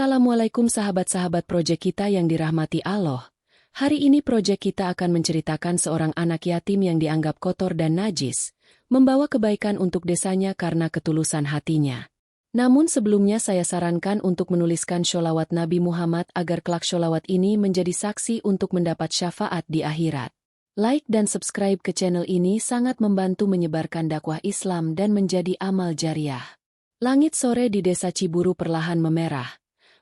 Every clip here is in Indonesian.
Assalamualaikum sahabat-sahabat proyek kita yang dirahmati Allah. Hari ini proyek kita akan menceritakan seorang anak yatim yang dianggap kotor dan najis, membawa kebaikan untuk desanya karena ketulusan hatinya. Namun sebelumnya saya sarankan untuk menuliskan sholawat Nabi Muhammad agar kelak sholawat ini menjadi saksi untuk mendapat syafaat di akhirat. Like dan subscribe ke channel ini sangat membantu menyebarkan dakwah Islam dan menjadi amal jariah. Langit sore di desa Ciburu perlahan memerah,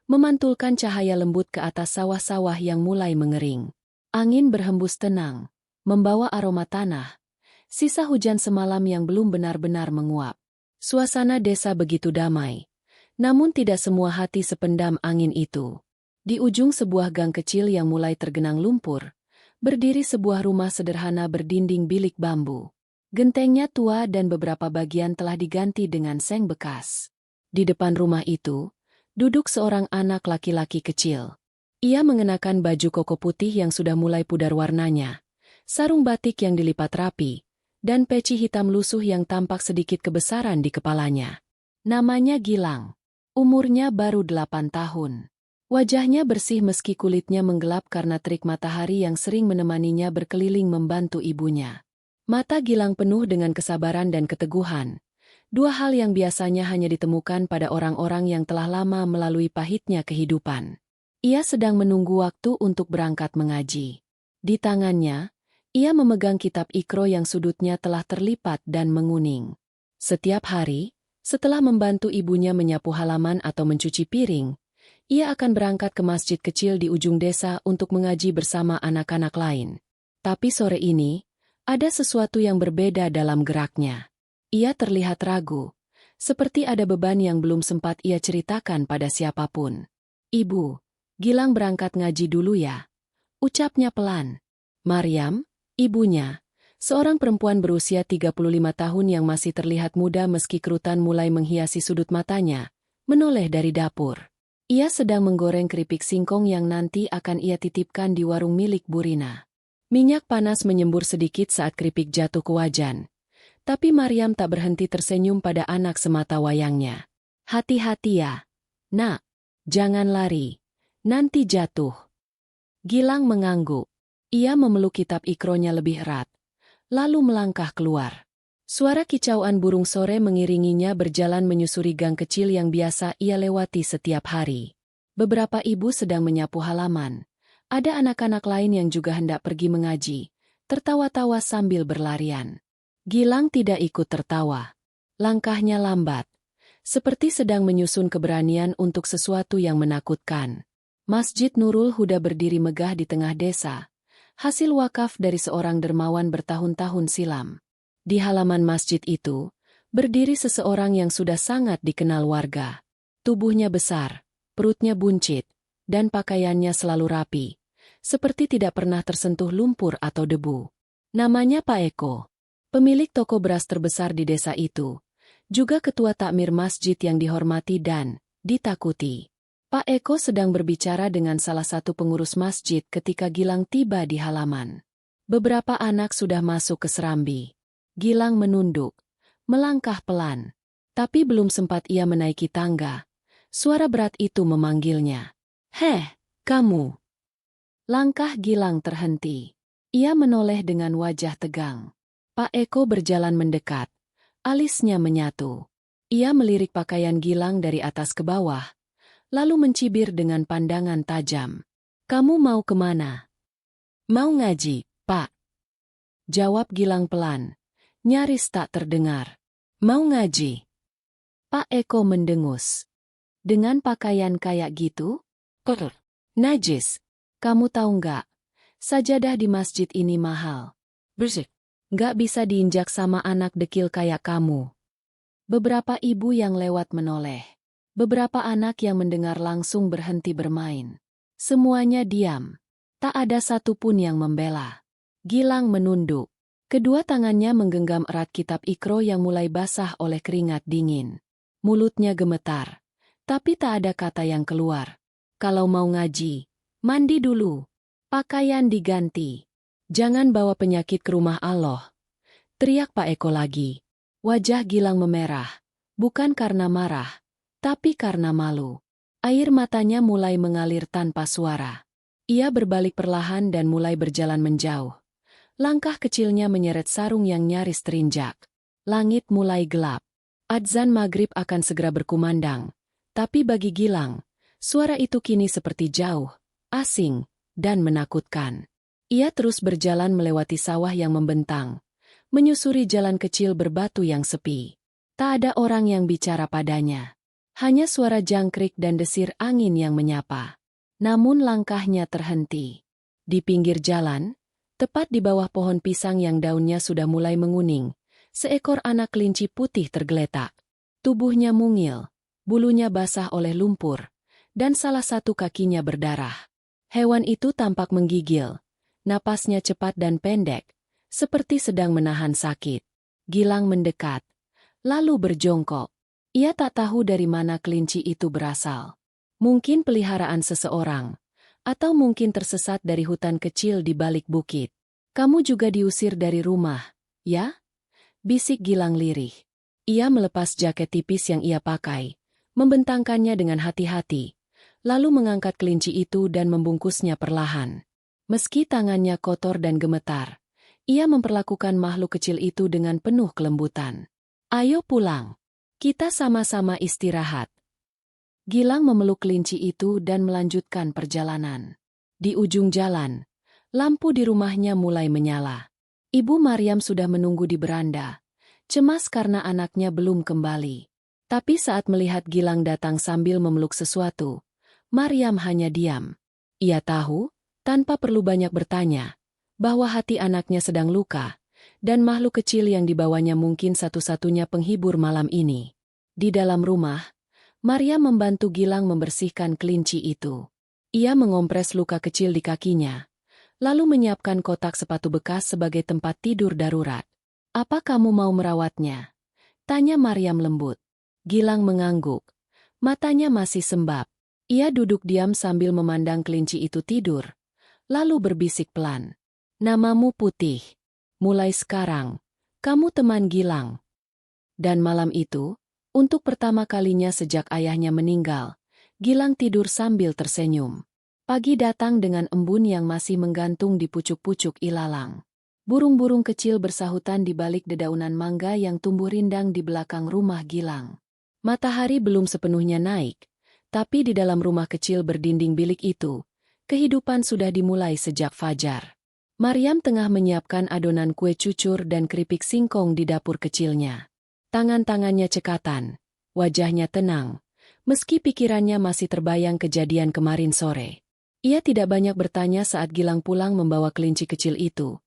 memantulkan cahaya lembut ke atas sawah-sawah yang mulai mengering. Angin berhembus tenang, membawa aroma tanah, sisa hujan semalam yang belum benar-benar menguap. Suasana desa begitu damai, namun tidak semua hati sependam angin itu. Di ujung sebuah gang kecil yang mulai tergenang lumpur, berdiri sebuah rumah sederhana berdinding bilik bambu. Gentengnya tua dan beberapa bagian telah diganti dengan seng bekas. Di depan rumah itu, duduk seorang anak laki-laki kecil. Ia mengenakan baju koko putih yang sudah mulai pudar warnanya, sarung batik yang dilipat rapi, dan peci hitam lusuh yang tampak sedikit kebesaran di kepalanya. Namanya Gilang. Umurnya baru 8 tahun. Wajahnya bersih meski kulitnya menggelap karena terik matahari yang sering menemaninya berkeliling membantu ibunya. Mata Gilang penuh dengan kesabaran dan keteguhan. Dua hal yang biasanya hanya ditemukan pada orang-orang yang telah lama melalui pahitnya kehidupan. Ia sedang menunggu waktu untuk berangkat mengaji. Di tangannya, ia memegang kitab Iqra yang sudutnya telah terlipat dan menguning. Setiap hari, setelah membantu ibunya menyapu halaman atau mencuci piring, ia akan berangkat ke masjid kecil di ujung desa untuk mengaji bersama anak-anak lain. Tapi sore ini, ada sesuatu yang berbeda dalam geraknya. Ia terlihat ragu, seperti ada beban yang belum sempat ia ceritakan pada siapapun. "Ibu, Gilang berangkat ngaji dulu ya," ucapnya pelan. Maryam, ibunya, seorang perempuan berusia 35 tahun yang masih terlihat muda meski kerutan mulai menghiasi sudut matanya, menoleh dari dapur. Ia sedang menggoreng keripik singkong yang nanti akan ia titipkan di warung milik Burina. Minyak panas menyembur sedikit saat keripik jatuh ke wajan. Tapi Maryam tak berhenti tersenyum pada anak semata wayangnya. "Hati-hati ya, nak. Jangan lari. Nanti jatuh." Gilang mengangguk. Ia memeluk kitab Iqronya lebih erat, lalu melangkah keluar. Suara kicauan burung sore mengiringinya berjalan menyusuri gang kecil yang biasa ia lewati setiap hari. Beberapa ibu sedang menyapu halaman. Ada anak-anak lain yang juga hendak pergi mengaji, tertawa-tawa sambil berlarian. Gilang tidak ikut tertawa. Langkahnya lambat, seperti sedang menyusun keberanian untuk sesuatu yang menakutkan. Masjid Nurul Huda berdiri megah di tengah desa, hasil wakaf dari seorang dermawan bertahun-tahun silam. Di halaman masjid itu, berdiri seseorang yang sudah sangat dikenal warga. Tubuhnya besar, perutnya buncit, dan pakaiannya selalu rapi, seperti tidak pernah tersentuh lumpur atau debu. Namanya Pak Eko. Pemilik toko beras terbesar di desa itu, juga ketua takmir masjid yang dihormati dan ditakuti. Pak Eko sedang berbicara dengan salah satu pengurus masjid ketika Gilang tiba di halaman. Beberapa anak sudah masuk ke serambi. Gilang menunduk, melangkah pelan. Tapi belum sempat ia menaiki tangga, suara berat itu memanggilnya. "Heh, kamu." Langkah Gilang terhenti. Ia menoleh dengan wajah tegang. Pak Eko berjalan mendekat, alisnya menyatu. Ia melirik pakaian Gilang dari atas ke bawah, lalu mencibir dengan pandangan tajam. "Kamu mau kemana?" "Mau ngaji, Pak," jawab Gilang pelan, nyaris tak terdengar. "Mau ngaji?" Pak Eko mendengus. "Dengan pakaian kayak gitu? Najis. Kamu tahu nggak? Sajadah di masjid ini mahal. Bersih. Nggak bisa diinjak sama anak dekil kayak kamu." Beberapa ibu yang lewat menoleh. Beberapa anak yang mendengar langsung berhenti bermain. Semuanya diam. Tak ada satupun yang membela. Gilang menunduk. Kedua tangannya menggenggam erat kitab Iqra yang mulai basah oleh keringat dingin. Mulutnya gemetar. Tapi tak ada kata yang keluar. "Kalau mau ngaji, mandi dulu. Pakaian diganti. Jangan bawa penyakit ke rumah Allah," teriak Pak Eko lagi. Wajah Gilang memerah, bukan karena marah, tapi karena malu. Air matanya mulai mengalir tanpa suara. Ia berbalik perlahan dan mulai berjalan menjauh. Langkah kecilnya menyeret sarung yang nyaris terinjak. Langit mulai gelap. Adzan maghrib akan segera berkumandang. Tapi bagi Gilang, suara itu kini seperti jauh, asing, dan menakutkan. Ia terus berjalan melewati sawah yang membentang, menyusuri jalan kecil berbatu yang sepi. Tak ada orang yang bicara padanya. Hanya suara jangkrik dan desir angin yang menyapa. Namun langkahnya terhenti. Di pinggir jalan, tepat di bawah pohon pisang yang daunnya sudah mulai menguning, seekor anak kelinci putih tergeletak. Tubuhnya mungil, bulunya basah oleh lumpur, dan salah satu kakinya berdarah. Hewan itu tampak menggigil, napasnya cepat dan pendek, seperti sedang menahan sakit. Gilang mendekat, lalu berjongkok. Ia tak tahu dari mana kelinci itu berasal. Mungkin peliharaan seseorang, atau mungkin tersesat dari hutan kecil di balik bukit. Kamu juga diusir dari rumah, ya? Bisik Gilang lirih. Ia melepas jaket tipis yang ia pakai, membentangkannya dengan hati-hati, lalu mengangkat kelinci itu dan membungkusnya perlahan. Meski tangannya kotor dan gemetar, ia memperlakukan makhluk kecil itu dengan penuh kelembutan. Ayo pulang. Kita sama-sama istirahat. Gilang memeluk kelinci itu dan melanjutkan perjalanan. Di ujung jalan, lampu di rumahnya mulai menyala. Ibu Maryam sudah menunggu di beranda, cemas karena anaknya belum kembali. Tapi saat melihat Gilang datang sambil memeluk sesuatu, Maryam hanya diam. Ia tahu, tanpa perlu banyak bertanya, bahwa hati anaknya sedang luka, dan makhluk kecil yang dibawanya mungkin satu-satunya penghibur malam ini. Di dalam rumah, Maryam membantu Gilang membersihkan kelinci itu. Ia mengompres luka kecil di kakinya, lalu menyiapkan kotak sepatu bekas sebagai tempat tidur darurat. Apa kamu mau merawatnya? Tanya Maryam lembut. Gilang mengangguk. Matanya masih sembab. Ia duduk diam sambil memandang kelinci itu tidur, lalu berbisik pelan. Namamu Putih. Mulai sekarang, kamu teman Gilang. Dan malam itu, untuk pertama kalinya sejak ayahnya meninggal, Gilang tidur sambil tersenyum. Pagi datang dengan embun yang masih menggantung di pucuk-pucuk ilalang. Burung-burung kecil bersahutan di balik dedaunan mangga yang tumbuh rindang di belakang rumah Gilang. Matahari belum sepenuhnya naik, tapi di dalam rumah kecil berdinding bilik itu, kehidupan sudah dimulai sejak fajar. Maryam tengah menyiapkan adonan kue cucur dan keripik singkong di dapur kecilnya. Tangan-tangannya cekatan, wajahnya tenang, meski pikirannya masih terbayang kejadian kemarin sore. Ia tidak banyak bertanya saat Gilang pulang membawa kelinci kecil itu.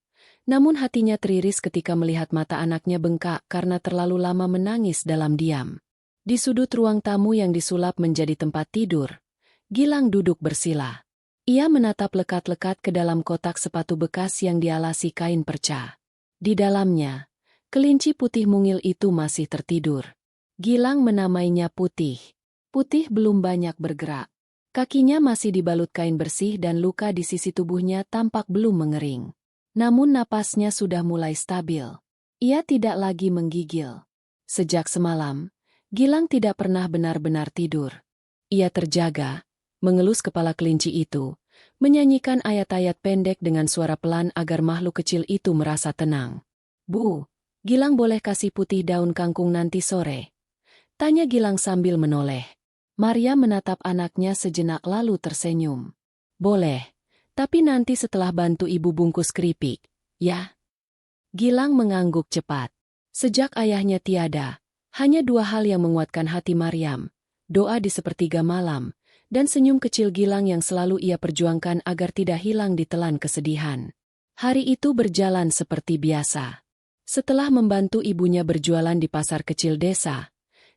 Namun hatinya teriris ketika melihat mata anaknya bengkak karena terlalu lama menangis dalam diam. Di sudut ruang tamu yang disulap menjadi tempat tidur, Gilang duduk bersila. Ia menatap lekat-lekat ke dalam kotak sepatu bekas yang dialasi kain perca. Di dalamnya, kelinci putih mungil itu masih tertidur. Gilang menamainya Putih. Putih belum banyak bergerak. Kakinya masih dibalut kain bersih dan luka di sisi tubuhnya tampak belum mengering. Namun napasnya sudah mulai stabil. Ia tidak lagi menggigil. Sejak semalam, Gilang tidak pernah benar-benar tidur. Ia terjaga, mengelus kepala kelinci itu, menyanyikan ayat-ayat pendek dengan suara pelan agar makhluk kecil itu merasa tenang. Bu, Gilang boleh kasih Putih daun kangkung nanti sore? Tanya Gilang sambil menoleh. Maria menatap anaknya sejenak lalu tersenyum. Boleh, tapi nanti setelah bantu ibu bungkus keripik, ya? Gilang mengangguk cepat. Sejak ayahnya tiada, hanya dua hal yang menguatkan hati Maryam, doa di sepertiga malam, dan senyum kecil Gilang yang selalu ia perjuangkan agar tidak hilang ditelan kesedihan. Hari itu berjalan seperti biasa. Setelah membantu ibunya berjualan di pasar kecil desa,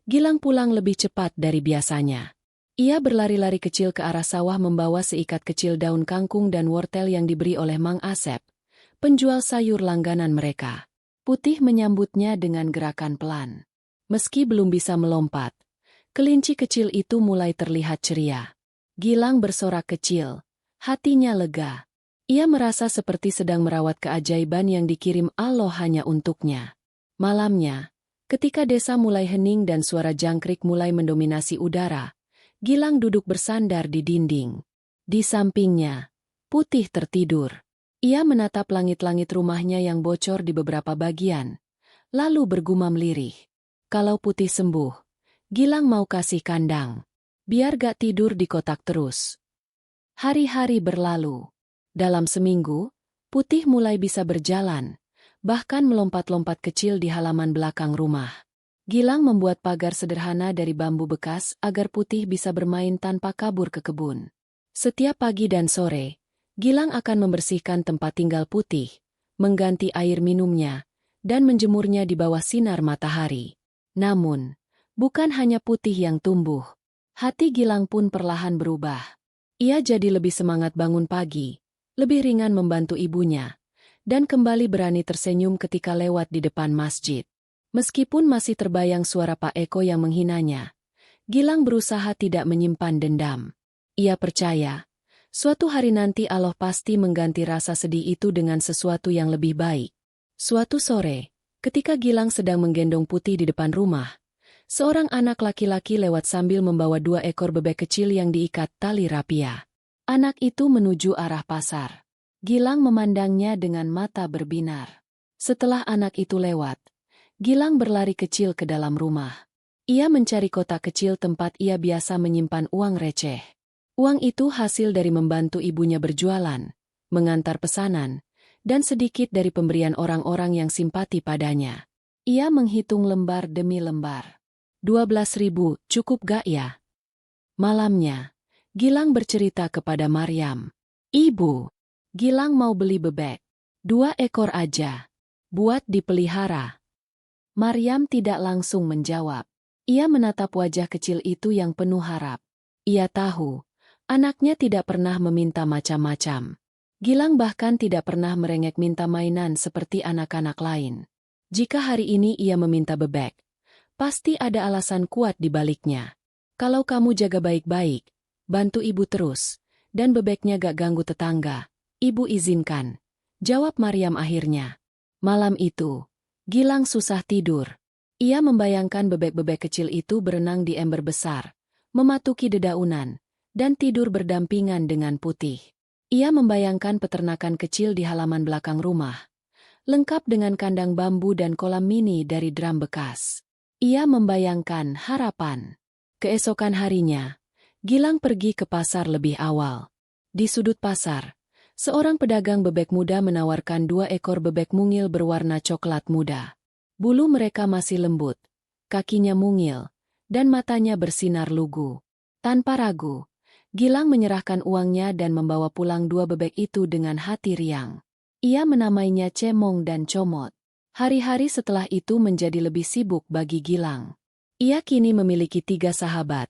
Gilang pulang lebih cepat dari biasanya. Ia berlari-lari kecil ke arah sawah membawa seikat kecil daun kangkung dan wortel yang diberi oleh Mang Asep, penjual sayur langganan mereka. Putih menyambutnya dengan gerakan pelan. Meski belum bisa melompat, kelinci kecil itu mulai terlihat ceria. Gilang bersorak kecil, hatinya lega. Ia merasa seperti sedang merawat keajaiban yang dikirim Allah hanya untuknya. Malamnya, ketika desa mulai hening dan suara jangkrik mulai mendominasi udara, Gilang duduk bersandar di dinding. Di sampingnya, Putih tertidur. Ia menatap langit-langit rumahnya yang bocor di beberapa bagian, lalu bergumam lirih. Kalau Putih sembuh, Gilang mau kasih kandang. Biar gak tidur di kotak terus. Hari-hari berlalu. Dalam seminggu, Putih mulai bisa berjalan, bahkan melompat-lompat kecil di halaman belakang rumah. Gilang membuat pagar sederhana dari bambu bekas agar Putih bisa bermain tanpa kabur ke kebun. Setiap pagi dan sore, Gilang akan membersihkan tempat tinggal Putih, mengganti air minumnya, dan menjemurnya di bawah sinar matahari. Namun, bukan hanya Putih yang tumbuh. Hati Gilang pun perlahan berubah. Ia jadi lebih semangat bangun pagi, lebih ringan membantu ibunya, dan kembali berani tersenyum ketika lewat di depan masjid. Meskipun masih terbayang suara Pak Eko yang menghinanya, Gilang berusaha tidak menyimpan dendam. Ia percaya, suatu hari nanti Allah pasti mengganti rasa sedih itu dengan sesuatu yang lebih baik. Suatu sore, ketika Gilang sedang menggendong Putih di depan rumah, seorang anak laki-laki lewat sambil membawa 2 ekor bebek kecil yang diikat tali rapia. Anak itu menuju arah pasar. Gilang memandangnya dengan mata berbinar. Setelah anak itu lewat, Gilang berlari kecil ke dalam rumah. Ia mencari kotak kecil tempat ia biasa menyimpan uang receh. Uang itu hasil dari membantu ibunya berjualan, mengantar pesanan, dan sedikit dari pemberian orang-orang yang simpati padanya. Ia menghitung lembar demi lembar. 12.000, cukup gak ya? Malamnya, Gilang bercerita kepada Maryam. Ibu, Gilang mau beli bebek. 2 ekor aja. Buat dipelihara. Maryam tidak langsung menjawab. Ia menatap wajah kecil itu yang penuh harap. Ia tahu, anaknya tidak pernah meminta macam-macam. Gilang bahkan tidak pernah merengek minta mainan seperti anak-anak lain. Jika hari ini ia meminta bebek, pasti ada alasan kuat di baliknya. Kalau kamu jaga baik-baik, bantu ibu terus, dan bebeknya gak ganggu tetangga, ibu izinkan. Jawab Maryam akhirnya. Malam itu, Gilang susah tidur. Ia membayangkan bebek-bebek kecil itu berenang di ember besar, mematuki dedaunan, dan tidur berdampingan dengan Putih. Ia membayangkan peternakan kecil di halaman belakang rumah, lengkap dengan kandang bambu dan kolam mini dari drum bekas. Ia membayangkan harapan. Keesokan harinya, Gilang pergi ke pasar lebih awal. Di sudut pasar, seorang pedagang bebek muda menawarkan 2 ekor bebek mungil berwarna coklat muda. Bulu mereka masih lembut, kakinya mungil, dan matanya bersinar lugu. Tanpa ragu, Gilang menyerahkan uangnya dan membawa pulang 2 bebek itu dengan hati riang. Ia menamainya Cemong dan Comot. Hari-hari setelah itu menjadi lebih sibuk bagi Gilang. Ia kini memiliki 3 sahabat,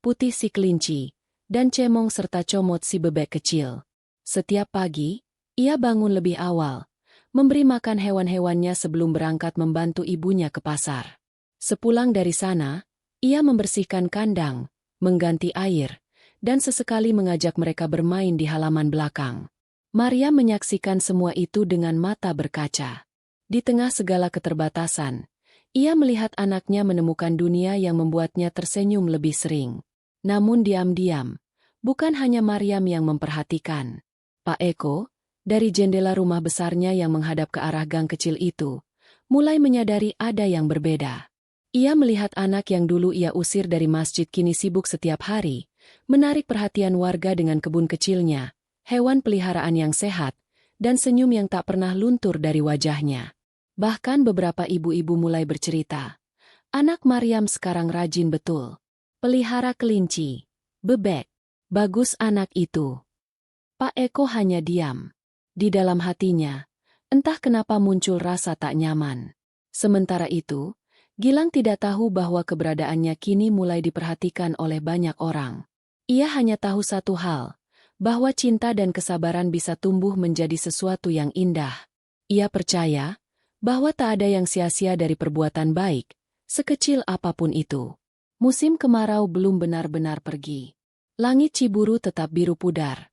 Putih si kelinci, dan Cemong serta Comot si bebek kecil. Setiap pagi, ia bangun lebih awal, memberi makan hewan-hewannya sebelum berangkat membantu ibunya ke pasar. Sepulang dari sana, ia membersihkan kandang, mengganti air, dan sesekali mengajak mereka bermain di halaman belakang. Maria menyaksikan semua itu dengan mata berkaca. Di tengah segala keterbatasan, ia melihat anaknya menemukan dunia yang membuatnya tersenyum lebih sering. Namun diam-diam, bukan hanya Maryam yang memperhatikan. Pak Eko, dari jendela rumah besarnya yang menghadap ke arah gang kecil itu, mulai menyadari ada yang berbeda. Ia melihat anak yang dulu ia usir dari masjid kini sibuk setiap hari, menarik perhatian warga dengan kebun kecilnya, hewan peliharaan yang sehat, dan senyum yang tak pernah luntur dari wajahnya. Bahkan beberapa ibu-ibu mulai bercerita, anak Maryam sekarang rajin betul. Pelihara kelinci, bebek, bagus anak itu. Pak Eko hanya diam. Di dalam hatinya, entah kenapa muncul rasa tak nyaman. Sementara itu, Gilang tidak tahu bahwa keberadaannya kini mulai diperhatikan oleh banyak orang. Ia hanya tahu satu hal, bahwa cinta dan kesabaran bisa tumbuh menjadi sesuatu yang indah. Ia percaya bahwa tak ada yang sia-sia dari perbuatan baik, sekecil apapun itu. Musim kemarau belum benar-benar pergi. Langit Ciburu tetap biru pudar,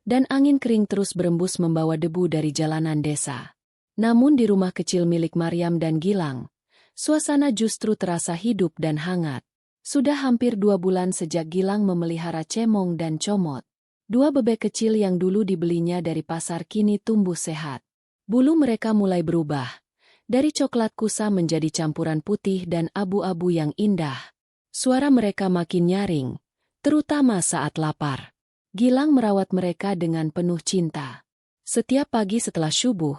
dan angin kering terus berembus membawa debu dari jalanan desa. Namun di rumah kecil milik Maryam dan Gilang, suasana justru terasa hidup dan hangat. Sudah hampir 2 bulan sejak Gilang memelihara Cemong dan Comot. 2 bebek kecil yang dulu dibelinya dari pasar kini tumbuh sehat. Bulu mereka mulai berubah. Dari coklat kusam menjadi campuran putih dan abu-abu yang indah. Suara mereka makin nyaring, terutama saat lapar. Gilang merawat mereka dengan penuh cinta. Setiap pagi setelah subuh,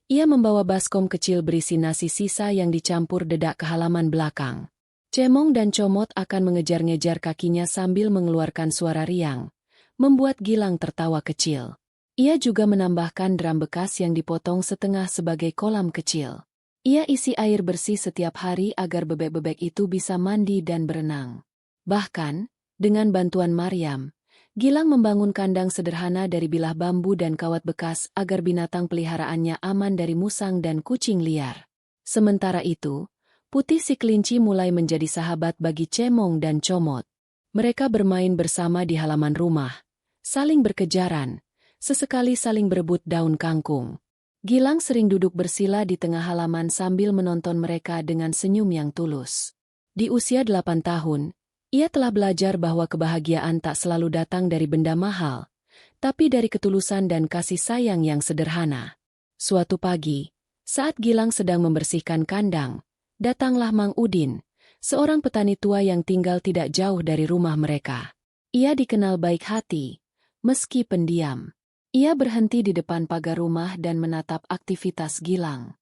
ia membawa baskom kecil berisi nasi sisa yang dicampur dedak ke halaman belakang. Cemong dan Comot akan mengejar-ngejar kakinya sambil mengeluarkan suara riang, membuat Gilang tertawa kecil. Ia juga menambahkan drum bekas yang dipotong setengah sebagai kolam kecil. Ia isi air bersih setiap hari agar bebek-bebek itu bisa mandi dan berenang. Bahkan, dengan bantuan Maryam, Gilang membangun kandang sederhana dari bilah bambu dan kawat bekas agar binatang peliharaannya aman dari musang dan kucing liar. Sementara itu, Putih si kelinci mulai menjadi sahabat bagi Cemong dan Comot. Mereka bermain bersama di halaman rumah, saling berkejaran, sesekali saling berebut daun kangkung. Gilang sering duduk bersila di tengah halaman sambil menonton mereka dengan senyum yang tulus. Di usia 8 tahun, ia telah belajar bahwa kebahagiaan tak selalu datang dari benda mahal, tapi dari ketulusan dan kasih sayang yang sederhana. Suatu pagi, saat Gilang sedang membersihkan kandang, datanglah Mang Udin, seorang petani tua yang tinggal tidak jauh dari rumah mereka. Ia dikenal baik hati, meski pendiam. Ia berhenti di depan pagar rumah dan menatap aktivitas Gilang.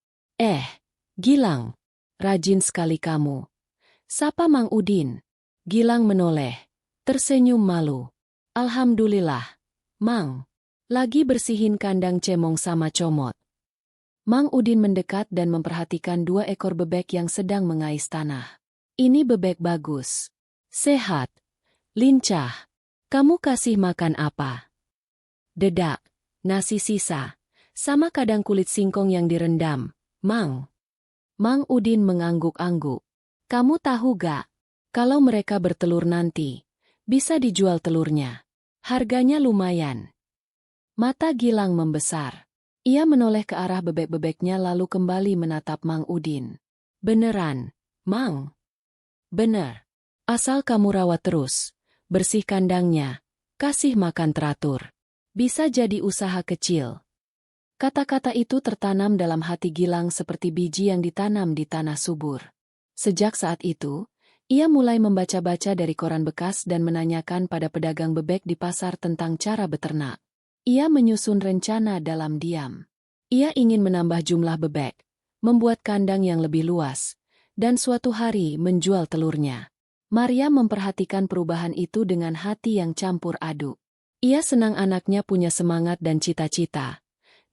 Gilang, rajin sekali kamu. Sapa Mang Udin. Gilang menoleh, tersenyum malu. Alhamdulillah, Mang. Lagi bersihin kandang Cemong sama Comot. Mang Udin mendekat dan memperhatikan 2 ekor bebek yang sedang mengais tanah. Ini bebek bagus. Sehat. Lincah. Kamu kasih makan apa? Dedak, nasi sisa, sama kadang kulit singkong yang direndam, Mang. Mang Udin mengangguk-angguk. Kamu tahu gak, kalau mereka bertelur nanti, bisa dijual telurnya. Harganya lumayan. Mata Gilang membesar. Ia menoleh ke arah bebek-bebeknya lalu kembali menatap Mang Udin. Beneran, Mang? Bener. Asal kamu rawat terus, bersih kandangnya, kasih makan teratur. Bisa jadi usaha kecil. Kata-kata itu tertanam dalam hati Gilang seperti biji yang ditanam di tanah subur. Sejak saat itu, ia mulai membaca-baca dari koran bekas dan menanyakan pada pedagang bebek di pasar tentang cara beternak. Ia menyusun rencana dalam diam. Ia ingin menambah jumlah bebek, membuat kandang yang lebih luas, dan suatu hari menjual telurnya. Maria memperhatikan perubahan itu dengan hati yang campur aduk. Ia senang anaknya punya semangat dan cita-cita.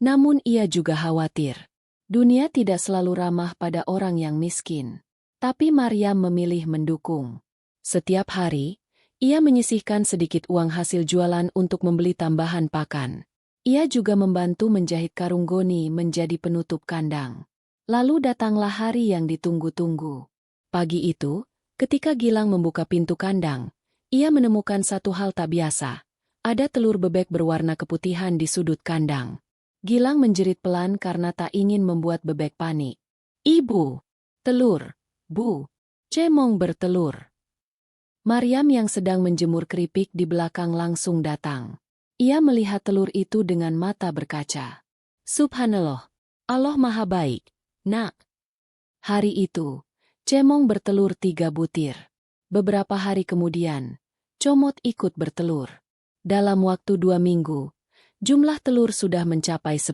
Namun ia juga khawatir. Dunia tidak selalu ramah pada orang yang miskin. Tapi Maryam memilih mendukung. Setiap hari, ia menyisihkan sedikit uang hasil jualan untuk membeli tambahan pakan. Ia juga membantu menjahit karung goni menjadi penutup kandang. Lalu datanglah hari yang ditunggu-tunggu. Pagi itu, ketika Gilang membuka pintu kandang, ia menemukan satu hal tak biasa. Ada telur bebek berwarna keputihan di sudut kandang. Gilang menjerit pelan karena tak ingin membuat bebek panik. Ibu! Telur! Bu! Cemong bertelur! Maryam yang sedang menjemur keripik di belakang langsung datang. Ia melihat telur itu dengan mata berkaca. Subhanallah! Allah Maha Baik, Nak! Hari itu, Cemong bertelur 3 butir. Beberapa hari kemudian, Comot ikut bertelur. Dalam waktu 2 minggu, jumlah telur sudah mencapai 10.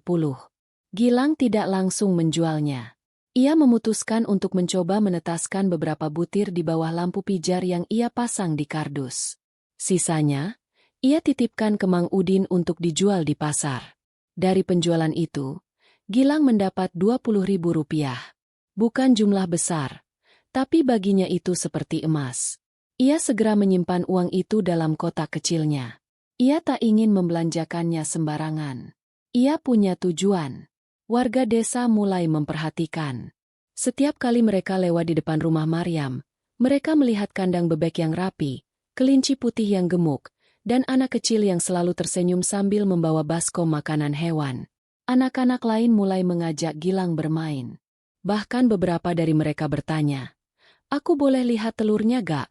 Gilang tidak langsung menjualnya. Ia memutuskan untuk mencoba menetaskan beberapa butir di bawah lampu pijar yang ia pasang di kardus. Sisanya, ia titipkan ke Mang Udin untuk dijual di pasar. Dari penjualan itu, Gilang mendapat Rp20.000. Bukan jumlah besar, tapi baginya itu seperti emas. Ia segera menyimpan uang itu dalam kotak kecilnya. Ia tak ingin membelanjakannya sembarangan. Ia punya tujuan. Warga desa mulai memperhatikan. Setiap kali mereka lewat di depan rumah Maryam, mereka melihat kandang bebek yang rapi, kelinci putih yang gemuk, dan anak kecil yang selalu tersenyum sambil membawa baskom makanan hewan. Anak-anak lain mulai mengajak Gilang bermain. Bahkan beberapa dari mereka bertanya, "Aku boleh lihat telurnya gak?"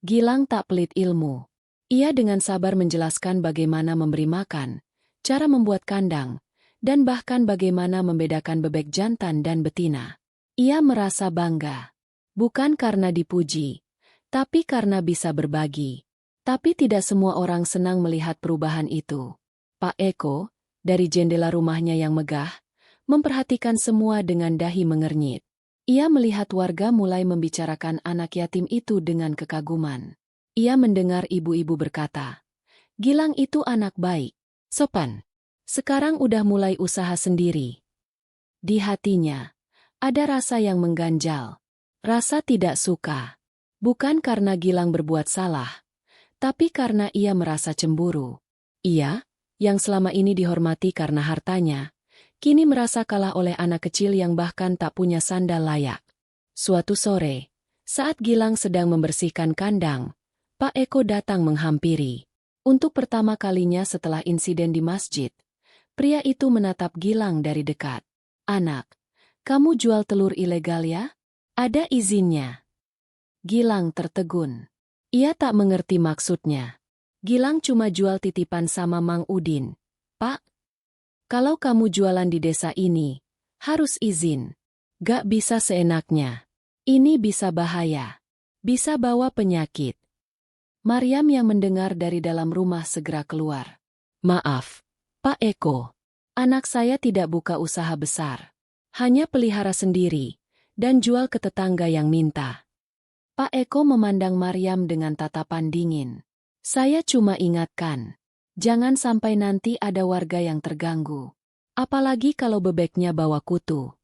Gilang tak pelit ilmu. Ia dengan sabar menjelaskan bagaimana memberi makan, cara membuat kandang, dan bahkan bagaimana membedakan bebek jantan dan betina. Ia merasa bangga. Bukan karena dipuji, tapi karena bisa berbagi. Tapi tidak semua orang senang melihat perubahan itu. Pak Eko, dari jendela rumahnya yang megah, memperhatikan semua dengan dahi mengernyit. Ia melihat warga mulai membicarakan anak yatim itu dengan kekaguman. Ia mendengar ibu-ibu berkata, "Gilang itu anak baik, sopan. Sekarang udah mulai usaha sendiri." Di hatinya, ada rasa yang mengganjal. Rasa tidak suka. Bukan karena Gilang berbuat salah, tapi karena ia merasa cemburu. Ia, yang selama ini dihormati karena hartanya, kini merasa kalah oleh anak kecil yang bahkan tak punya sandal layak. Suatu sore, saat Gilang sedang membersihkan kandang, Pak Eko datang menghampiri. Untuk pertama kalinya setelah insiden di masjid, pria itu menatap Gilang dari dekat. "Anak, kamu jual telur ilegal ya? Ada izinnya?" Gilang tertegun. Ia tak mengerti maksudnya. Gilang cuma jual titipan sama Mang Udin. "Pak, kalau kamu jualan di desa ini, harus izin. Gak bisa seenaknya. Ini bisa bahaya. Bisa bawa penyakit." Maryam yang mendengar dari dalam rumah segera keluar. "Maaf, Pak Eko. Anak saya tidak buka usaha besar. Hanya pelihara sendiri, dan jual ke tetangga yang minta." Pak Eko memandang Maryam dengan tatapan dingin. "Saya cuma ingatkan. Jangan sampai nanti ada warga yang terganggu. Apalagi kalau bebeknya bawa kutu."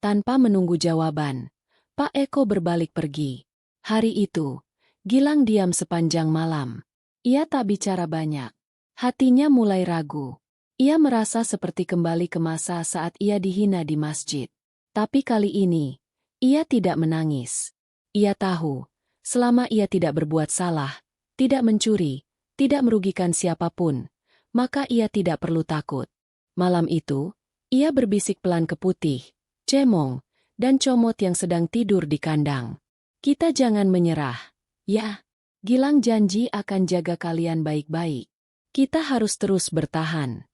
Tanpa menunggu jawaban, Pak Eko berbalik pergi. Hari itu, Gilang diam sepanjang malam. Ia tak bicara banyak. Hatinya mulai ragu. Ia merasa seperti kembali ke masa saat ia dihina di masjid. Tapi kali ini, ia tidak menangis. Ia tahu, selama ia tidak berbuat salah, tidak mencuri, tidak merugikan siapapun, maka ia tidak perlu takut. Malam itu, ia berbisik pelan ke Putih, Cemong, dan Comot yang sedang tidur di kandang. "Kita jangan menyerah. Ya, Gilang janji akan jaga kalian baik-baik. Kita harus terus bertahan."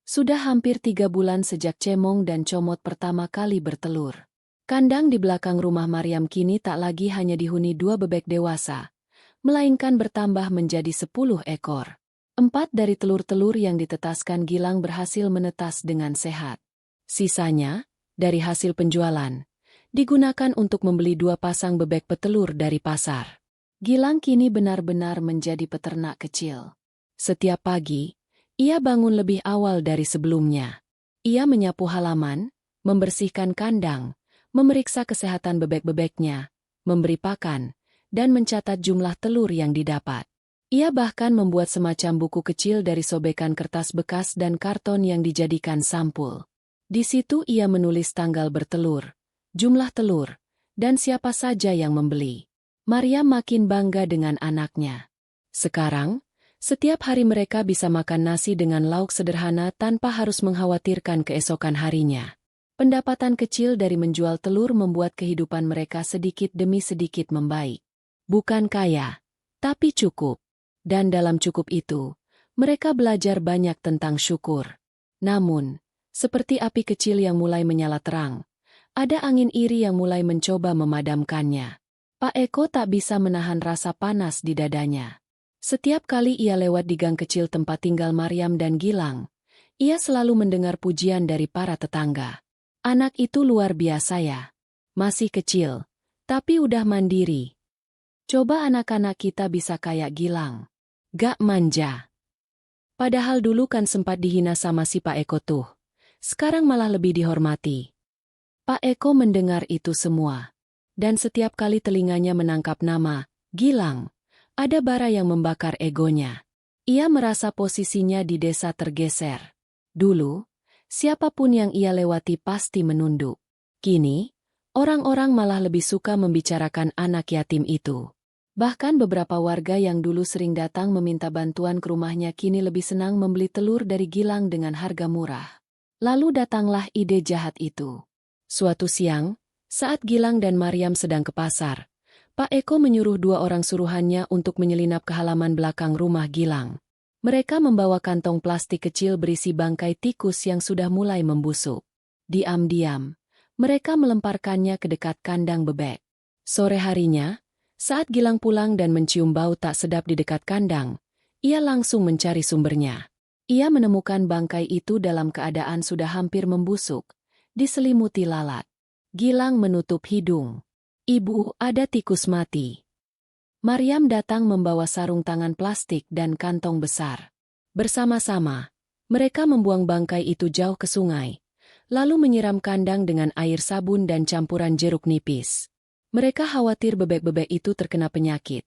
Sudah hampir 3 bulan sejak Cemong dan Comot pertama kali bertelur. Kandang di belakang rumah Maryam kini tak lagi hanya dihuni 2 bebek dewasa, melainkan bertambah menjadi 10 ekor. 4 dari telur-telur yang ditetaskan Gilang berhasil menetas dengan sehat. Sisanya, dari hasil penjualan, digunakan untuk membeli 2 pasang bebek petelur dari pasar. Gilang kini benar-benar menjadi peternak kecil. Setiap pagi, ia bangun lebih awal dari sebelumnya. Ia menyapu halaman, membersihkan kandang, memeriksa kesehatan bebek-bebeknya, memberi pakan, dan mencatat jumlah telur yang didapat. Ia bahkan membuat semacam buku kecil dari sobekan kertas bekas dan karton yang dijadikan sampul. Di situ ia menulis tanggal bertelur, jumlah telur, dan siapa saja yang membeli. Maryam makin bangga dengan anaknya. Sekarang, setiap hari mereka bisa makan nasi dengan lauk sederhana tanpa harus mengkhawatirkan keesokan harinya. Pendapatan kecil dari menjual telur membuat kehidupan mereka sedikit demi sedikit membaik. Bukan kaya, tapi cukup. Dan dalam cukup itu, mereka belajar banyak tentang syukur. Namun, seperti api kecil yang mulai menyala terang, ada angin iri yang mulai mencoba memadamkannya. Pak Eko tak bisa menahan rasa panas di dadanya. Setiap kali ia lewat di gang kecil tempat tinggal Maryam dan Gilang, ia selalu mendengar pujian dari para tetangga. "Anak itu luar biasa ya. Masih kecil, tapi udah mandiri. Coba anak-anak kita bisa kayak Gilang. Gak manja." Padahal dulu kan sempat dihina sama si Pak Eko tuh. Sekarang malah lebih dihormati. Pak Eko mendengar itu semua. Dan setiap kali telinganya menangkap nama Gilang, ada bara yang membakar egonya. Ia merasa posisinya di desa tergeser. Dulu, siapapun yang ia lewati pasti menunduk. Kini, orang-orang malah lebih suka membicarakan anak yatim itu. Bahkan beberapa warga yang dulu sering datang meminta bantuan ke rumahnya kini lebih senang membeli telur dari Gilang dengan harga murah. Lalu datanglah ide jahat itu. Suatu siang, saat Gilang dan Maryam sedang ke pasar, Pak Eko menyuruh 2 orang suruhannya untuk menyelinap ke halaman belakang rumah Gilang. Mereka membawa kantong plastik kecil berisi bangkai tikus yang sudah mulai membusuk. Diam-diam, mereka melemparkannya ke dekat kandang bebek. Sore harinya, saat Gilang pulang dan mencium bau tak sedap di dekat kandang, ia langsung mencari sumbernya. Ia menemukan bangkai itu dalam keadaan sudah hampir membusuk, diselimuti lalat. Gilang menutup hidung. "Ibu, ada tikus mati." Maryam datang membawa sarung tangan plastik dan kantong besar. Bersama-sama, mereka membuang bangkai itu jauh ke sungai, lalu menyiram kandang dengan air sabun dan campuran jeruk nipis. Mereka khawatir bebek-bebek itu terkena penyakit.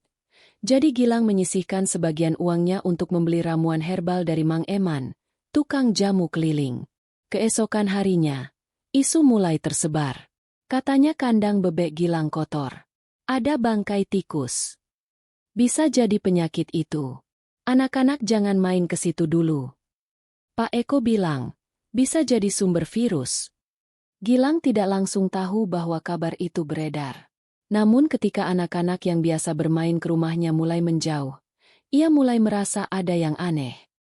Jadi Gilang menyisihkan sebagian uangnya untuk membeli ramuan herbal dari Mang Eman, tukang jamu keliling. Keesokan harinya, isu mulai tersebar. Katanya kandang bebek Gilang kotor. Ada bangkai tikus. Bisa jadi penyakit itu. Anak-anak jangan main ke situ dulu. Pak Eko bilang, bisa jadi sumber virus. Gilang tidak langsung tahu bahwa kabar itu beredar. Namun ketika anak-anak yang biasa bermain ke rumahnya mulai menjauh, ia mulai merasa ada yang aneh.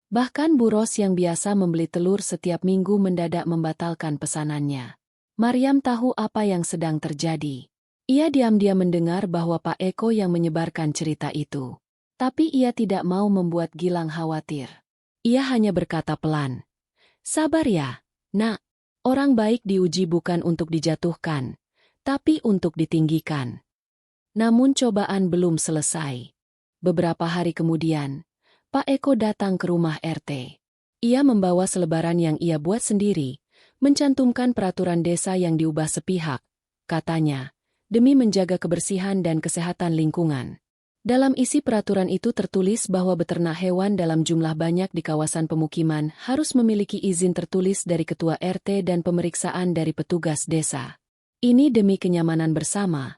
Bahkan Bu Ros yang biasa membeli telur setiap minggu mendadak membatalkan pesanannya. Maryam tahu apa yang sedang terjadi. Ia diam-diam mendengar bahwa Pak Eko yang menyebarkan cerita itu. Tapi ia tidak mau membuat Gilang khawatir. Ia hanya berkata pelan, "Sabar ya, Nak. Orang baik diuji bukan untuk dijatuhkan, tapi untuk ditinggikan." Namun cobaan belum selesai. Beberapa hari kemudian, Pak Eko datang ke rumah RT. Ia membawa selebaran yang ia buat sendiri, mencantumkan peraturan desa yang diubah sepihak, katanya, demi menjaga kebersihan dan kesehatan lingkungan. Dalam isi peraturan itu tertulis bahwa beternak hewan dalam jumlah banyak di kawasan pemukiman harus memiliki izin tertulis dari ketua RT dan pemeriksaan dari petugas desa. "Ini demi kenyamanan bersama,"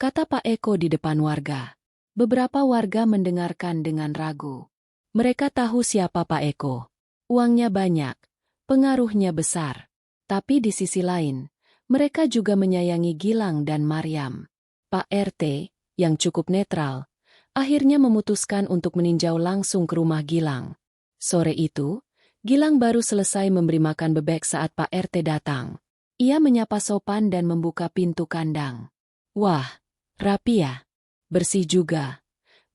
kata Pak Eko di depan warga. Beberapa warga mendengarkan dengan ragu. Mereka tahu siapa Pak Eko. Uangnya banyak, pengaruhnya besar. Tapi di sisi lain, mereka juga menyayangi Gilang dan Maryam. Pak RT, yang cukup netral, akhirnya memutuskan untuk meninjau langsung ke rumah Gilang. Sore itu, Gilang baru selesai memberi makan bebek saat Pak RT datang. Ia menyapa sopan dan membuka pintu kandang. "Wah, rapi ya. Bersih juga,"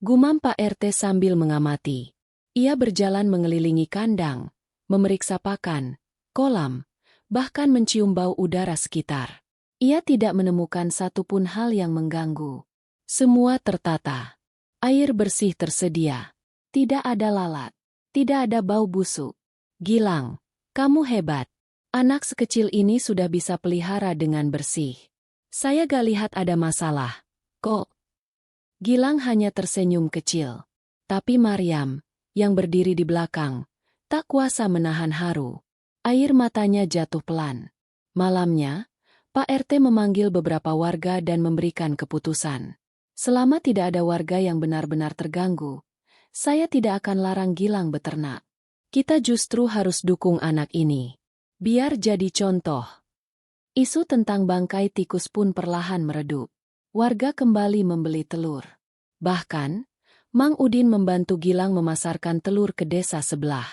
gumam Pak RT sambil mengamati. Ia berjalan mengelilingi kandang, memeriksa pakan, kolam, bahkan mencium bau udara sekitar. Ia tidak menemukan satupun hal yang mengganggu. Semua tertata. Air bersih tersedia. Tidak ada lalat. Tidak ada bau busuk. "Gilang, kamu hebat. Anak sekecil ini sudah bisa pelihara dengan bersih. Saya gak lihat ada masalah, kok." Gilang hanya tersenyum kecil. Tapi Maryam, yang berdiri di belakang, tak kuasa menahan haru. Air matanya jatuh pelan. Malamnya, Pak RT memanggil beberapa warga dan memberikan keputusan. "Selama tidak ada warga yang benar-benar terganggu, saya tidak akan larang Gilang beternak. Kita justru harus dukung anak ini. Biar jadi contoh." Isu tentang bangkai tikus pun perlahan meredup. Warga kembali membeli telur. Bahkan, Mang Udin membantu Gilang memasarkan telur ke desa sebelah.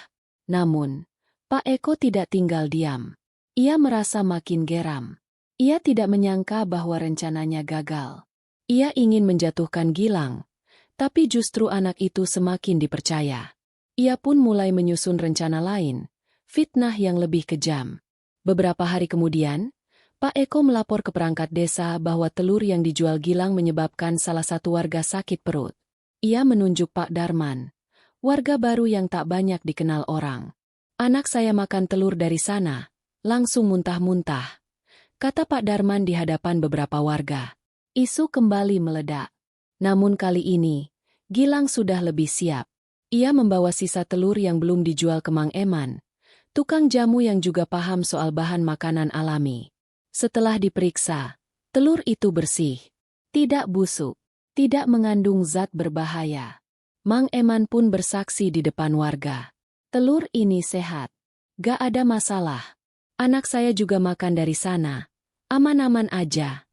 Namun, Pak Eko tidak tinggal diam. Ia merasa makin geram. Ia tidak menyangka bahwa rencananya gagal. Ia ingin menjatuhkan Gilang, tapi justru anak itu semakin dipercaya. Ia pun mulai menyusun rencana lain, fitnah yang lebih kejam. Beberapa hari kemudian, Pak Eko melapor ke perangkat desa bahwa telur yang dijual Gilang menyebabkan salah satu warga sakit perut. Ia menunjuk Pak Darman, warga baru yang tak banyak dikenal orang. "Anak saya makan telur dari sana, langsung muntah-muntah," kata Pak Darman di hadapan beberapa warga. Isu kembali meledak. Namun kali ini, Gilang sudah lebih siap. Ia membawa sisa telur yang belum dijual ke Mang Eman, tukang jamu yang juga paham soal bahan makanan alami. Setelah diperiksa, telur itu bersih, tidak busuk, tidak mengandung zat berbahaya. Mang Eman pun bersaksi di depan warga. "Telur ini sehat. Gak ada masalah. Anak saya juga makan dari sana. Aman-aman aja."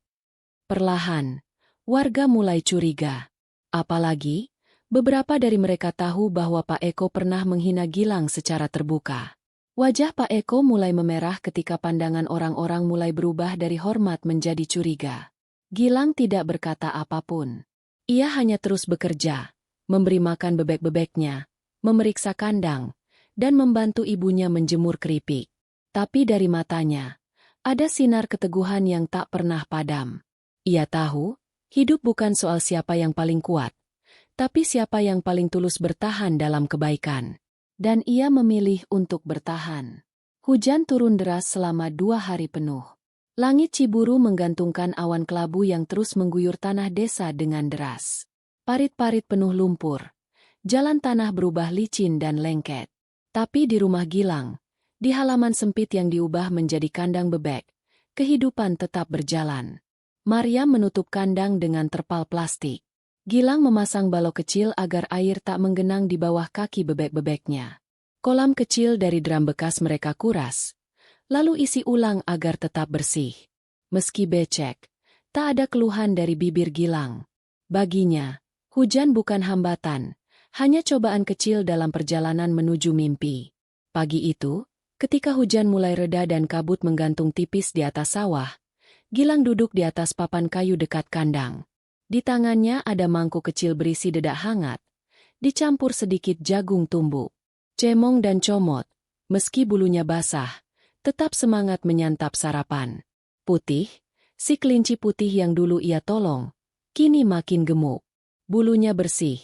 Perlahan, Warga mulai curiga. Apalagi, beberapa dari mereka tahu bahwa Pak Eko pernah menghina Gilang secara terbuka. Wajah Pak Eko mulai memerah ketika pandangan orang-orang mulai berubah dari hormat menjadi curiga. Gilang tidak berkata apapun. Ia hanya terus bekerja, memberi makan bebek-bebeknya, memeriksa kandang, dan membantu ibunya menjemur keripik. Tapi dari matanya, ada sinar keteguhan yang tak pernah padam. Ia tahu, hidup bukan soal siapa yang paling kuat, tapi siapa yang paling tulus bertahan dalam kebaikan. Dan ia memilih untuk bertahan. Hujan turun deras selama 2 hari penuh. Langit Ciburu menggantungkan awan kelabu yang terus mengguyur tanah desa dengan deras. Parit-parit penuh lumpur. Jalan tanah berubah licin dan lengket. Tapi di rumah Gilang, di halaman sempit yang diubah menjadi kandang bebek, kehidupan tetap berjalan. Maryam menutup kandang dengan terpal plastik. Gilang memasang balok kecil agar air tak menggenang di bawah kaki bebek-bebeknya. Kolam kecil dari drum bekas mereka kuras, lalu isi ulang agar tetap bersih. Meski becek, tak ada keluhan dari bibir Gilang. Baginya, hujan bukan hambatan, hanya cobaan kecil dalam perjalanan menuju mimpi. Pagi itu, ketika hujan mulai reda dan kabut menggantung tipis di atas sawah, Gilang duduk di atas papan kayu dekat kandang. Di tangannya ada mangkuk kecil berisi dedak hangat, dicampur sedikit jagung tumbuk. Cemong dan comot, meski bulunya basah, tetap semangat menyantap sarapan. Putih, si kelinci putih yang dulu ia tolong, kini makin gemuk. Bulunya bersih,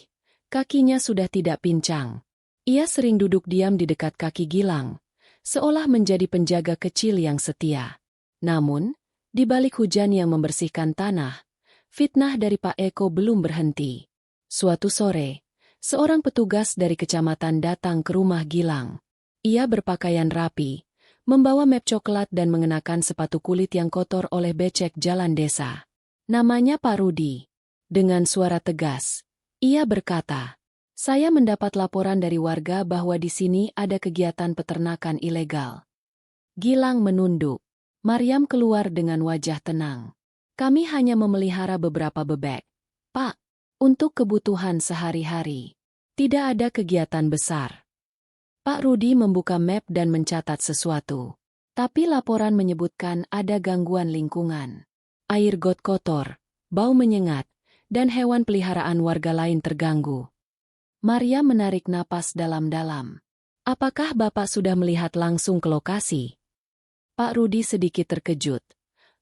kakinya sudah tidak pincang. Ia sering duduk diam di dekat kaki Gilang, seolah menjadi penjaga kecil yang setia. Namun, di balik hujan yang membersihkan tanah, fitnah dari Pak Eko belum berhenti. Suatu sore, seorang petugas dari kecamatan datang ke rumah Gilang. Ia berpakaian rapi, membawa map coklat dan mengenakan sepatu kulit yang kotor oleh becek jalan desa. Namanya Pak Rudi. Dengan suara tegas, ia berkata, "Saya mendapat laporan dari warga bahwa di sini ada kegiatan peternakan ilegal." Gilang menunduk. Maryam keluar dengan wajah tenang. "Kami hanya memelihara beberapa bebek, Pak, untuk kebutuhan sehari-hari. Tidak ada kegiatan besar." Pak Rudi membuka map dan mencatat sesuatu. Tapi laporan menyebutkan ada gangguan lingkungan. Air got kotor, bau menyengat, dan hewan peliharaan warga lain terganggu. Maryam menarik napas dalam-dalam. "Apakah Bapak sudah melihat langsung ke lokasi?" Pak Rudi sedikit terkejut,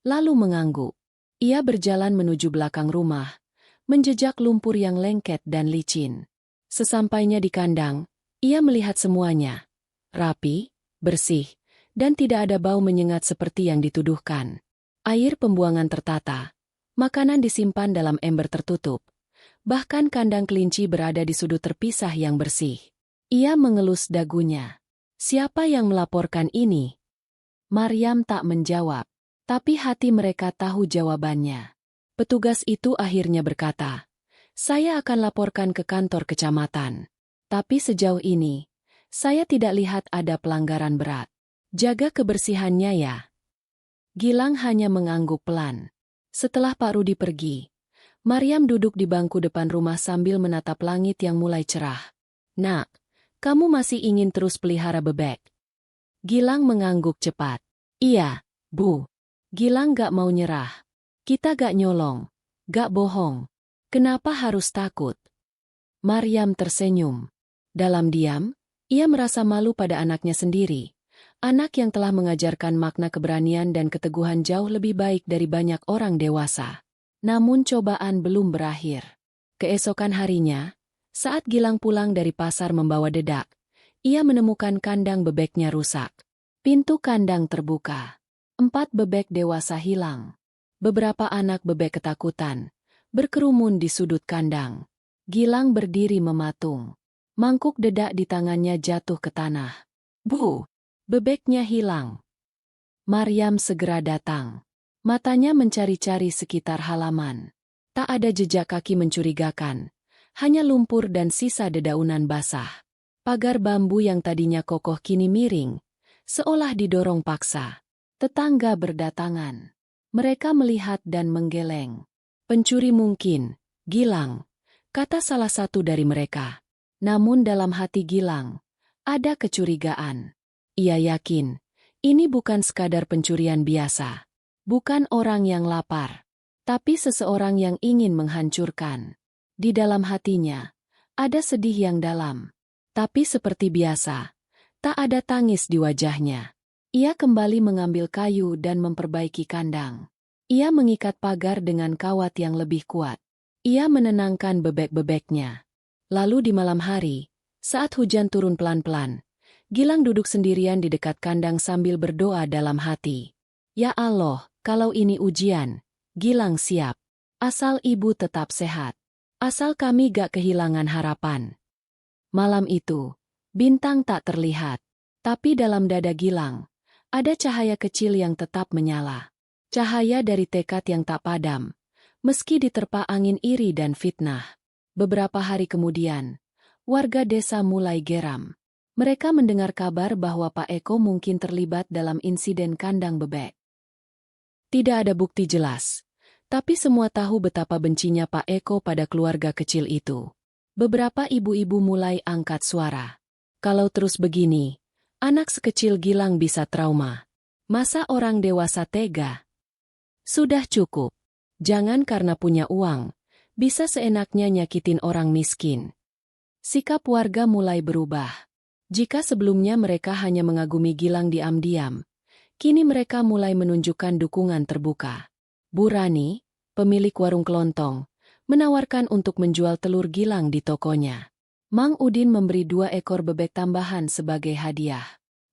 lalu mengangguk. Ia berjalan menuju belakang rumah, menjejak lumpur yang lengket dan licin. Sesampainya di kandang, ia melihat semuanya. Rapi, bersih, dan tidak ada bau menyengat seperti yang dituduhkan. Air pembuangan tertata, makanan disimpan dalam ember tertutup. Bahkan kandang kelinci berada di sudut terpisah yang bersih. Ia mengelus dagunya. "Siapa yang melaporkan ini?" Maryam tak menjawab, tapi hati mereka tahu jawabannya. Petugas itu akhirnya berkata, "Saya akan laporkan ke kantor kecamatan. Tapi sejauh ini, saya tidak lihat ada pelanggaran berat. Jaga kebersihannya ya." Gilang hanya mengangguk pelan. Setelah Pak Rudi pergi, Maryam duduk di bangku depan rumah sambil menatap langit yang mulai cerah. "Nak, kamu masih ingin terus pelihara bebek?" Gilang mengangguk cepat. "Iya, Bu." Gilang gak mau nyerah. "Kita gak nyolong, gak bohong. Kenapa harus takut?" Maryam tersenyum. Dalam diam, ia merasa malu pada anaknya sendiri. Anak yang telah mengajarkan makna keberanian dan keteguhan jauh lebih baik dari banyak orang dewasa. Namun cobaan belum berakhir. Keesokan harinya, saat Gilang pulang dari pasar membawa dedak, ia menemukan kandang bebeknya rusak. Pintu kandang terbuka. 4 bebek dewasa hilang. Beberapa anak bebek ketakutan, berkerumun di sudut kandang. Gilang berdiri mematung. Mangkuk dedak di tangannya jatuh ke tanah. "Bu, bebeknya hilang." Maryam segera datang. Matanya mencari-cari sekitar halaman. Tak ada jejak kaki mencurigakan, hanya lumpur dan sisa dedaunan basah. Pagar bambu yang tadinya kokoh kini miring, seolah didorong paksa. Tetangga berdatangan. Mereka melihat dan menggeleng. Pencuri mungkin, Gilang, kata salah satu dari mereka. Namun dalam hati Gilang, ada kecurigaan. Ia yakin, ini bukan sekadar pencurian biasa. Bukan orang yang lapar, tapi seseorang yang ingin menghancurkan. Di dalam hatinya, ada sedih yang dalam. Tapi seperti biasa, tak ada tangis di wajahnya. Ia kembali mengambil kayu dan memperbaiki kandang. Ia mengikat pagar dengan kawat yang lebih kuat. Ia menenangkan bebek-bebeknya. Lalu di malam hari, saat hujan turun pelan-pelan, Gilang duduk sendirian di dekat kandang sambil berdoa dalam hati. Ya Allah, kalau ini ujian, Gilang siap. Asal ibu tetap sehat. Asal kami gak kehilangan harapan. Malam itu, bintang tak terlihat. Tapi dalam dada Gilang, ada cahaya kecil yang tetap menyala. Cahaya dari tekad yang tak padam, meski diterpa angin iri dan fitnah. Beberapa hari kemudian, warga desa mulai geram. Mereka mendengar kabar bahwa Pak Eko mungkin terlibat dalam insiden kandang bebek. Tidak ada bukti jelas, tapi semua tahu betapa bencinya Pak Eko pada keluarga kecil itu. Beberapa ibu-ibu mulai angkat suara. Kalau terus begini, anak sekecil Gilang bisa trauma. Masa orang dewasa tega? Sudah cukup. Jangan karena punya uang, bisa seenaknya nyakitin orang miskin. Sikap warga mulai berubah. Jika sebelumnya mereka hanya mengagumi Gilang diam-diam, kini mereka mulai menunjukkan dukungan terbuka. Bu Rani, pemilik warung kelontong, menawarkan untuk menjual telur Gilang di tokonya. Mang Udin memberi 2 ekor bebek tambahan sebagai hadiah.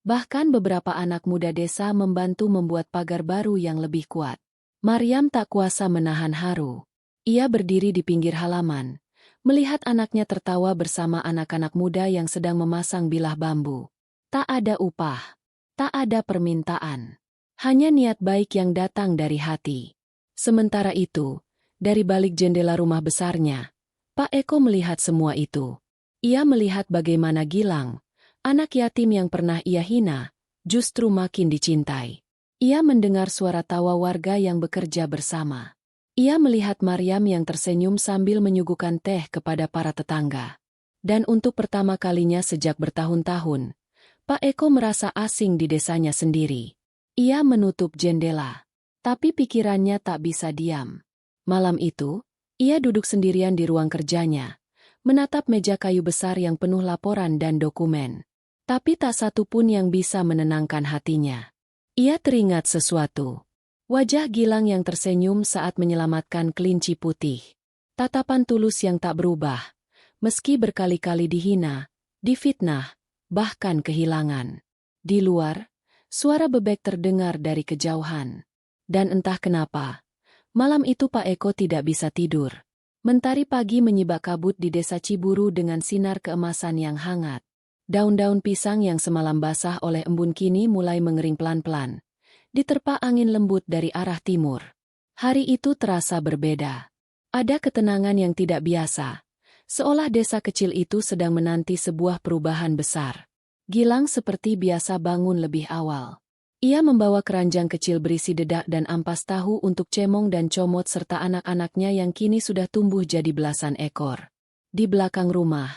Bahkan beberapa anak muda desa membantu membuat pagar baru yang lebih kuat. Maryam tak kuasa menahan haru. Ia berdiri di pinggir halaman, melihat anaknya tertawa bersama anak-anak muda yang sedang memasang bilah bambu. Tak ada upah, tak ada permintaan. Hanya niat baik yang datang dari hati. Sementara itu, dari balik jendela rumah besarnya, Pak Eko melihat semua itu. Ia melihat bagaimana Gilang, anak yatim yang pernah ia hina, justru makin dicintai. Ia mendengar suara tawa warga yang bekerja bersama. Ia melihat Maryam yang tersenyum sambil menyuguhkan teh kepada para tetangga. Dan untuk pertama kalinya sejak bertahun-tahun, Pak Eko merasa asing di desanya sendiri. Ia menutup jendela, tapi pikirannya tak bisa diam. Malam itu, ia duduk sendirian di ruang kerjanya, menatap meja kayu besar yang penuh laporan dan dokumen. Tapi tak satu pun yang bisa menenangkan hatinya. Ia teringat sesuatu. Wajah Gilang yang tersenyum saat menyelamatkan kelinci putih. Tatapan tulus yang tak berubah, meski berkali-kali dihina, difitnah, bahkan kehilangan. Di luar, suara bebek terdengar dari kejauhan. Dan entah kenapa, malam itu Pak Eko tidak bisa tidur. Mentari pagi menyibak kabut di desa Ciburu dengan sinar keemasan yang hangat. Daun-daun pisang yang semalam basah oleh embun kini mulai mengering pelan-pelan. Diterpa angin lembut dari arah timur. Hari itu terasa berbeda. Ada ketenangan yang tidak biasa. Seolah desa kecil itu sedang menanti sebuah perubahan besar. Gilang seperti biasa bangun lebih awal. Ia membawa keranjang kecil berisi dedak dan ampas tahu untuk Cemong dan Comot serta anak-anaknya yang kini sudah tumbuh jadi belasan ekor. Di belakang rumah,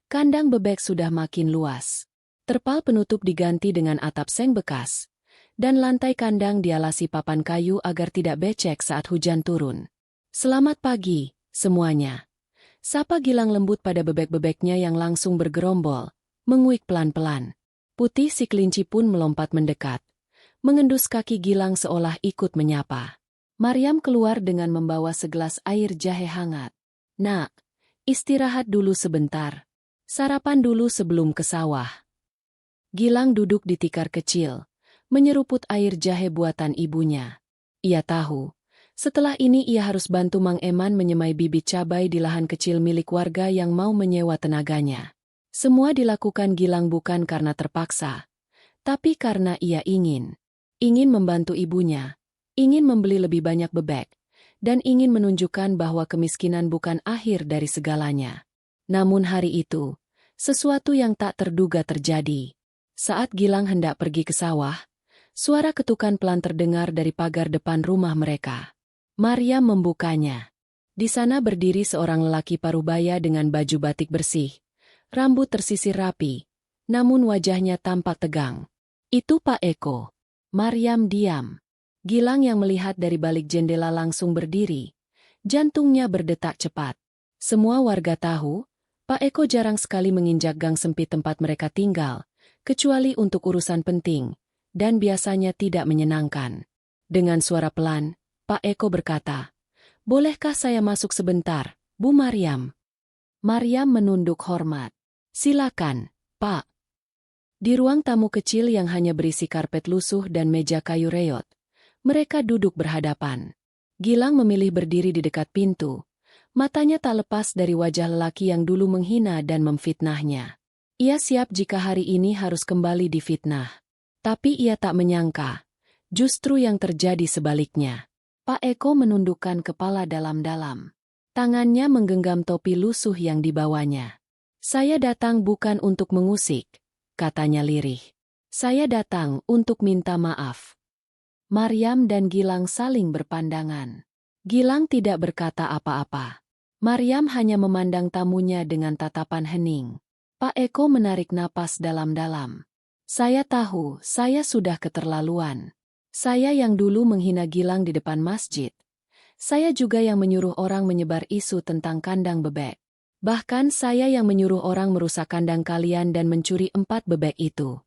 kandang bebek sudah makin luas. Terpal penutup diganti dengan atap seng bekas, dan lantai kandang dialasi papan kayu agar tidak becek saat hujan turun. Selamat pagi, semuanya. Sapa Gilang lembut pada bebek-bebeknya yang langsung bergerombol, menguik pelan-pelan. Putih si kelinci pun melompat mendekat, mengendus kaki Gilang seolah ikut menyapa. Maryam keluar dengan membawa segelas air jahe hangat. Nak, istirahat dulu sebentar. Sarapan dulu sebelum ke sawah. Gilang duduk di tikar kecil, menyeruput air jahe buatan ibunya. Ia tahu, setelah ini ia harus bantu Mang Eman menyemai bibit cabai di lahan kecil milik warga yang mau menyewa tenaganya. Semua dilakukan Gilang bukan karena terpaksa, tapi karena ia ingin. Ingin membantu ibunya, ingin membeli lebih banyak bebek, dan ingin menunjukkan bahwa kemiskinan bukan akhir dari segalanya. Namun hari itu, sesuatu yang tak terduga terjadi. Saat Gilang hendak pergi ke sawah, suara ketukan pelan terdengar dari pagar depan rumah mereka. Maryam membukanya. Di sana berdiri seorang lelaki parubaya dengan baju batik bersih, rambut tersisir rapi, namun wajahnya tampak tegang. Itu Pak Eko. Maryam diam. Gilang yang melihat dari balik jendela langsung berdiri. Jantungnya berdetak cepat. Semua warga tahu, Pak Eko jarang sekali menginjak gang sempit tempat mereka tinggal, kecuali untuk urusan penting, dan biasanya tidak menyenangkan. Dengan suara pelan, Pak Eko berkata, "Bolehkah saya masuk sebentar, Bu Maryam?" Maryam menunduk hormat. "Silakan, Pak." Di ruang tamu kecil yang hanya berisi karpet lusuh dan meja kayu reot, mereka duduk berhadapan. Gilang memilih berdiri di dekat pintu. Matanya tak lepas dari wajah lelaki yang dulu menghina dan memfitnahnya. Ia siap jika hari ini harus kembali difitnah. Tapi ia tak menyangka, justru yang terjadi sebaliknya. Pak Eko menundukkan kepala dalam-dalam. Tangannya menggenggam topi lusuh yang dibawanya. "Saya datang bukan untuk mengusik," katanya lirih. "Saya datang untuk minta maaf." Maryam dan Gilang saling berpandangan. Gilang tidak berkata apa-apa. Maryam hanya memandang tamunya dengan tatapan hening. Pak Eko menarik napas dalam-dalam. "Saya tahu, saya sudah keterlaluan. Saya yang dulu menghina Gilang di depan masjid. Saya juga yang menyuruh orang menyebar isu tentang kandang bebek. Bahkan saya yang menyuruh orang merusak kandang kalian dan mencuri 4 bebek itu."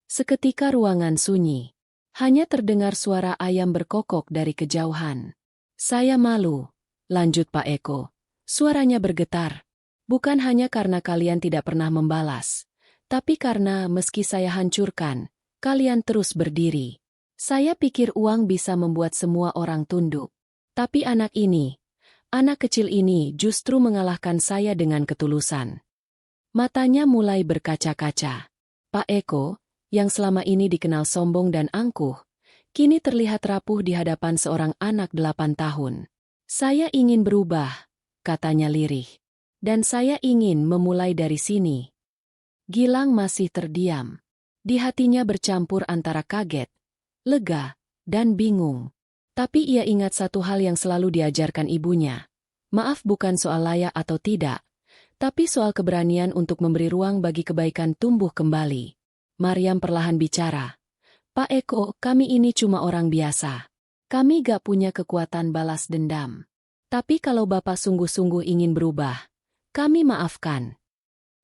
Seketika ruangan sunyi. Hanya terdengar suara ayam berkokok dari kejauhan. "Saya malu," lanjut Pak Eko. Suaranya bergetar. "Bukan hanya karena kalian tidak pernah membalas, tapi karena meski saya hancurkan, kalian terus berdiri. Saya pikir uang bisa membuat semua orang tunduk. Tapi anak kecil ini justru mengalahkan saya dengan ketulusan." Matanya mulai berkaca-kaca. Pak Eko, yang selama ini dikenal sombong dan angkuh, kini terlihat rapuh di hadapan seorang anak 8 tahun. "Saya ingin berubah," katanya lirih. "Dan saya ingin memulai dari sini." Gilang masih terdiam. Di hatinya bercampur antara kaget, lega, dan bingung. Tapi ia ingat satu hal yang selalu diajarkan ibunya. Maaf bukan soal layak atau tidak, tapi soal keberanian untuk memberi ruang bagi kebaikan tumbuh kembali. Maryam perlahan bicara. "Pak Eko, kami ini cuma orang biasa. Kami gak punya kekuatan balas dendam. Tapi kalau Bapak sungguh-sungguh ingin berubah, kami maafkan."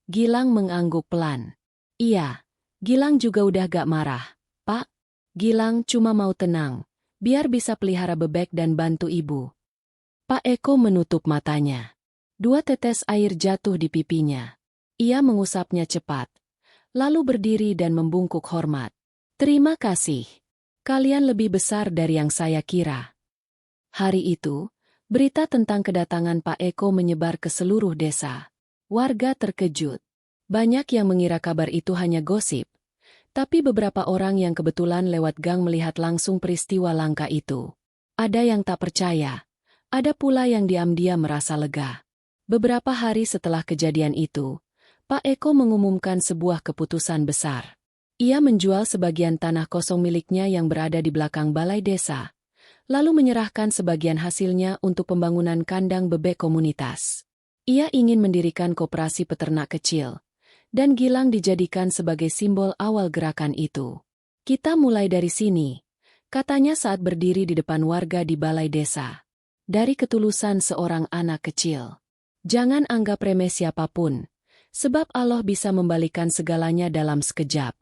Gilang mengangguk pelan. "Iya, Gilang juga udah gak marah, Pak. Gilang cuma mau tenang, biar bisa pelihara bebek dan bantu ibu." Pak Eko menutup matanya. 2 tetes air jatuh di pipinya. Ia mengusapnya cepat, lalu berdiri dan membungkuk hormat. "Terima kasih. Kalian lebih besar dari yang saya kira." Hari itu, berita tentang kedatangan Pak Eko menyebar ke seluruh desa. Warga terkejut. Banyak yang mengira kabar itu hanya gosip, tapi beberapa orang yang kebetulan lewat gang melihat langsung peristiwa langka itu. Ada yang tak percaya, ada pula yang diam-diam merasa lega. Beberapa hari setelah kejadian itu, Pak Eko mengumumkan sebuah keputusan besar. Ia menjual sebagian tanah kosong miliknya yang berada di belakang balai desa, lalu menyerahkan sebagian hasilnya untuk pembangunan kandang bebek komunitas. Ia ingin mendirikan koperasi peternak kecil, dan Gilang dijadikan sebagai simbol awal gerakan itu. "Kita mulai dari sini," katanya saat berdiri di depan warga di balai desa. Dari ketulusan seorang anak kecil. Jangan anggap remeh siapapun, sebab Allah bisa membalikan segalanya dalam sekejap.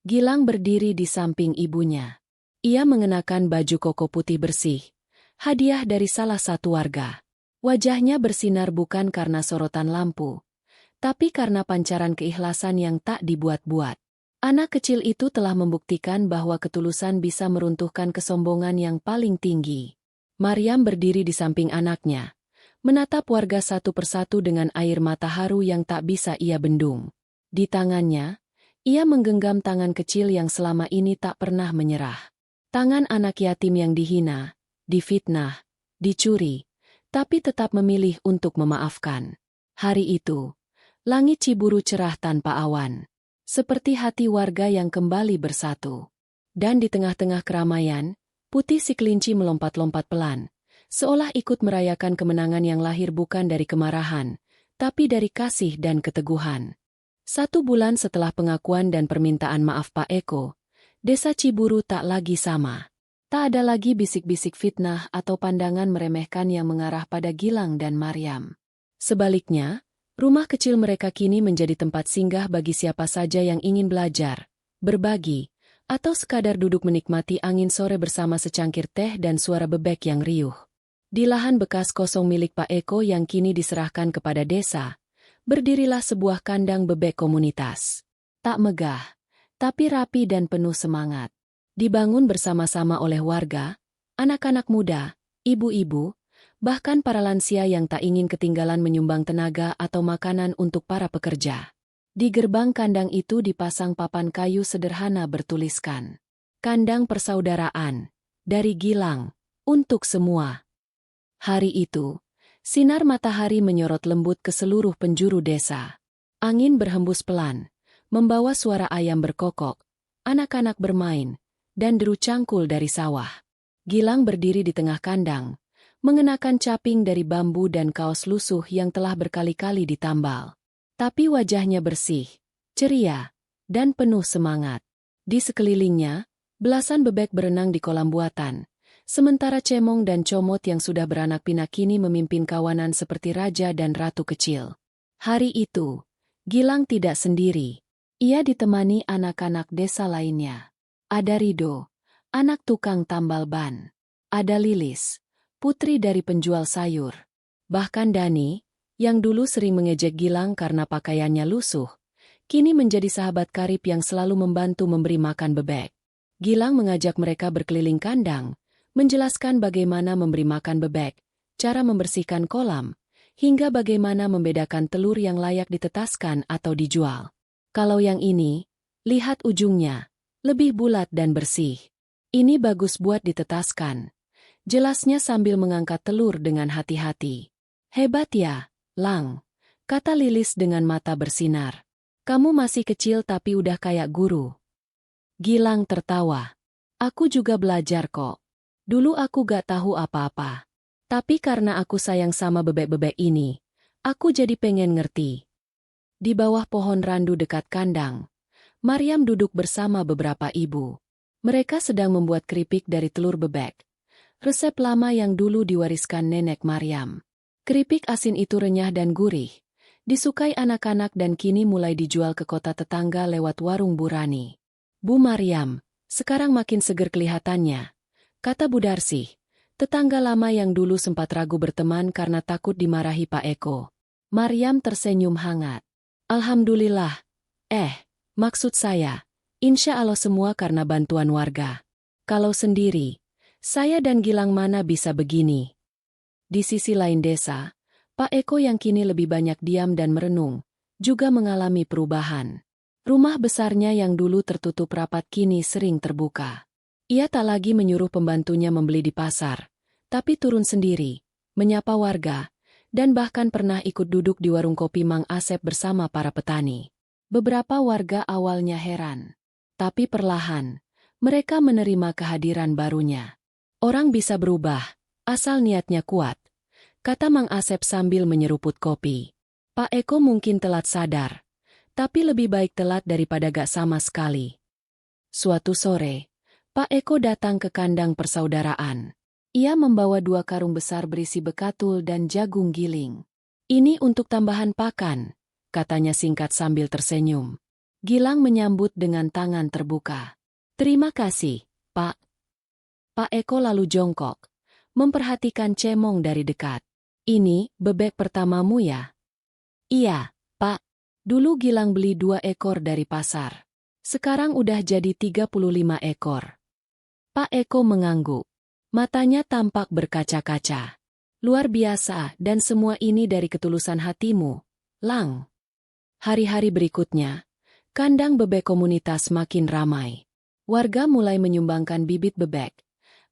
Gilang berdiri di samping ibunya. Ia mengenakan baju koko putih bersih, hadiah dari salah satu warga. Wajahnya bersinar bukan karena sorotan lampu, tapi karena pancaran keikhlasan yang tak dibuat-buat. Anak kecil itu telah membuktikan bahwa ketulusan bisa meruntuhkan kesombongan yang paling tinggi. Maryam berdiri di samping anaknya, menatap warga satu persatu dengan air mata haru yang tak bisa ia bendung. Di tangannya, ia menggenggam tangan kecil yang selama ini tak pernah menyerah. Tangan anak yatim yang dihina, difitnah, dicuri, tapi tetap memilih untuk memaafkan. Hari itu, langit Ciburu cerah tanpa awan, seperti hati warga yang kembali bersatu. Dan di tengah-tengah keramaian, putih si kelinci melompat-lompat pelan, seolah ikut merayakan kemenangan yang lahir bukan dari kemarahan, tapi dari kasih dan keteguhan. 1 bulan setelah pengakuan dan permintaan maaf Pak Eko, Desa Ciburu tak lagi sama. Tak ada lagi bisik-bisik fitnah atau pandangan meremehkan yang mengarah pada Gilang dan Maryam. Sebaliknya, rumah kecil mereka kini menjadi tempat singgah bagi siapa saja yang ingin belajar, berbagi, atau sekadar duduk menikmati angin sore bersama secangkir teh dan suara bebek yang riuh. Di lahan bekas kosong milik Pak Eko yang kini diserahkan kepada desa, berdirilah sebuah kandang bebek komunitas. Tak megah, tapi rapi dan penuh semangat. Dibangun bersama-sama oleh warga, anak-anak muda, ibu-ibu, bahkan para lansia yang tak ingin ketinggalan menyumbang tenaga atau makanan untuk para pekerja. Di gerbang kandang itu dipasang papan kayu sederhana bertuliskan, "Kandang Persaudaraan, dari Gilang, untuk semua." Hari itu, sinar matahari menyorot lembut ke seluruh penjuru desa. Angin berhembus pelan, membawa suara ayam berkokok, anak-anak bermain, dan deru cangkul dari sawah. Gilang berdiri di tengah kandang, mengenakan caping dari bambu dan kaos lusuh yang telah berkali-kali ditambal. Tapi wajahnya bersih, ceria, dan penuh semangat. Di sekelilingnya, belasan bebek berenang di kolam buatan, sementara cemong dan comot yang sudah beranak pinak kini memimpin kawanan seperti raja dan ratu kecil. Hari itu, Gilang tidak sendiri. Ia ditemani anak-anak desa lainnya. Ada Rido, anak tukang tambal ban. Ada Lilis, putri dari penjual sayur. Bahkan Dani, yang dulu sering mengejek Gilang karena pakaiannya lusuh, kini menjadi sahabat karib yang selalu membantu memberi makan bebek. Gilang mengajak mereka berkeliling kandang, menjelaskan bagaimana memberi makan bebek, cara membersihkan kolam, hingga bagaimana membedakan telur yang layak ditetaskan atau dijual. Kalau yang ini, lihat ujungnya, lebih bulat dan bersih. Ini bagus buat ditetaskan. Jelasnya sambil mengangkat telur dengan hati-hati. Hebat ya, Lang, kata Lilis dengan mata bersinar. Kamu masih kecil tapi udah kayak guru. Gilang tertawa. Aku juga belajar kok. Dulu aku gak tahu apa-apa. Tapi karena aku sayang sama bebek-bebek ini, aku jadi pengen ngerti. Di bawah pohon randu dekat kandang, Maryam duduk bersama beberapa ibu. Mereka sedang membuat keripik dari telur bebek. Resep lama yang dulu diwariskan nenek Maryam. Keripik asin itu renyah dan gurih, disukai anak-anak dan kini mulai dijual ke kota tetangga lewat warung Burani. Bu Maryam, sekarang makin seger kelihatannya, kata Bu Darsih, tetangga lama yang dulu sempat ragu berteman karena takut dimarahi Pak Eko. Maryam tersenyum hangat. Alhamdulillah. Maksud saya, insya Allah semua karena bantuan warga. Kalau sendiri, saya dan Gilang mana bisa begini. Di sisi lain desa, Pak Eko yang kini lebih banyak diam dan merenung, juga mengalami perubahan. Rumah besarnya yang dulu tertutup rapat kini sering terbuka. Ia tak lagi menyuruh pembantunya membeli di pasar, tapi turun sendiri, menyapa warga, dan bahkan pernah ikut duduk di warung kopi Mang Asep bersama para petani. Beberapa warga awalnya heran, tapi perlahan, mereka menerima kehadiran barunya. Orang bisa berubah, asal niatnya kuat, kata Mang Asep sambil menyeruput kopi. Pak Eko mungkin telat sadar, tapi lebih baik telat daripada gak sama sekali. Suatu sore, Pak Eko datang ke kandang persaudaraan. Ia membawa 2 karung besar berisi bekatul dan jagung giling. Ini untuk tambahan pakan, katanya singkat sambil tersenyum. Gilang menyambut dengan tangan terbuka. Terima kasih, Pak. Pak Eko lalu jongkok, memperhatikan cemong dari dekat. Ini bebek pertamamu ya? Iya, Pak. Dulu Gilang beli 2 ekor dari pasar. Sekarang udah jadi 35 ekor. Pak Eko mengangguk. Matanya tampak berkaca-kaca. Luar biasa dan semua ini dari ketulusan hatimu, Lang. Hari-hari berikutnya, kandang bebek komunitas makin ramai. Warga mulai menyumbangkan bibit bebek.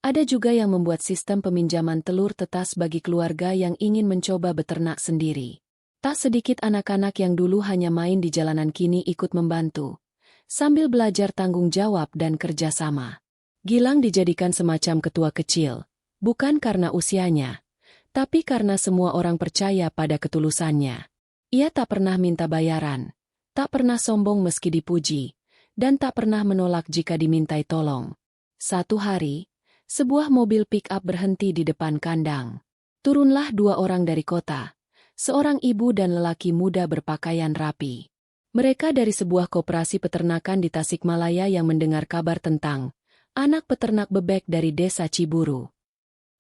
Ada juga yang membuat sistem peminjaman telur tetas bagi keluarga yang ingin mencoba beternak sendiri. Tak sedikit anak-anak yang dulu hanya main di jalanan kini ikut membantu, sambil belajar tanggung jawab dan kerjasama. Gilang dijadikan semacam ketua kecil, Bukan karena usianya, tapi karena semua orang percaya pada ketulusannya. Ia tak pernah minta bayaran, tak pernah sombong meski dipuji, dan tak pernah menolak jika dimintai tolong. Satu hari, sebuah mobil pick-up berhenti di depan kandang. Turunlah dua orang dari kota, seorang ibu dan lelaki muda berpakaian rapi. Mereka dari sebuah koperasi peternakan di Tasikmalaya yang mendengar kabar tentang anak peternak bebek dari desa Ciburu.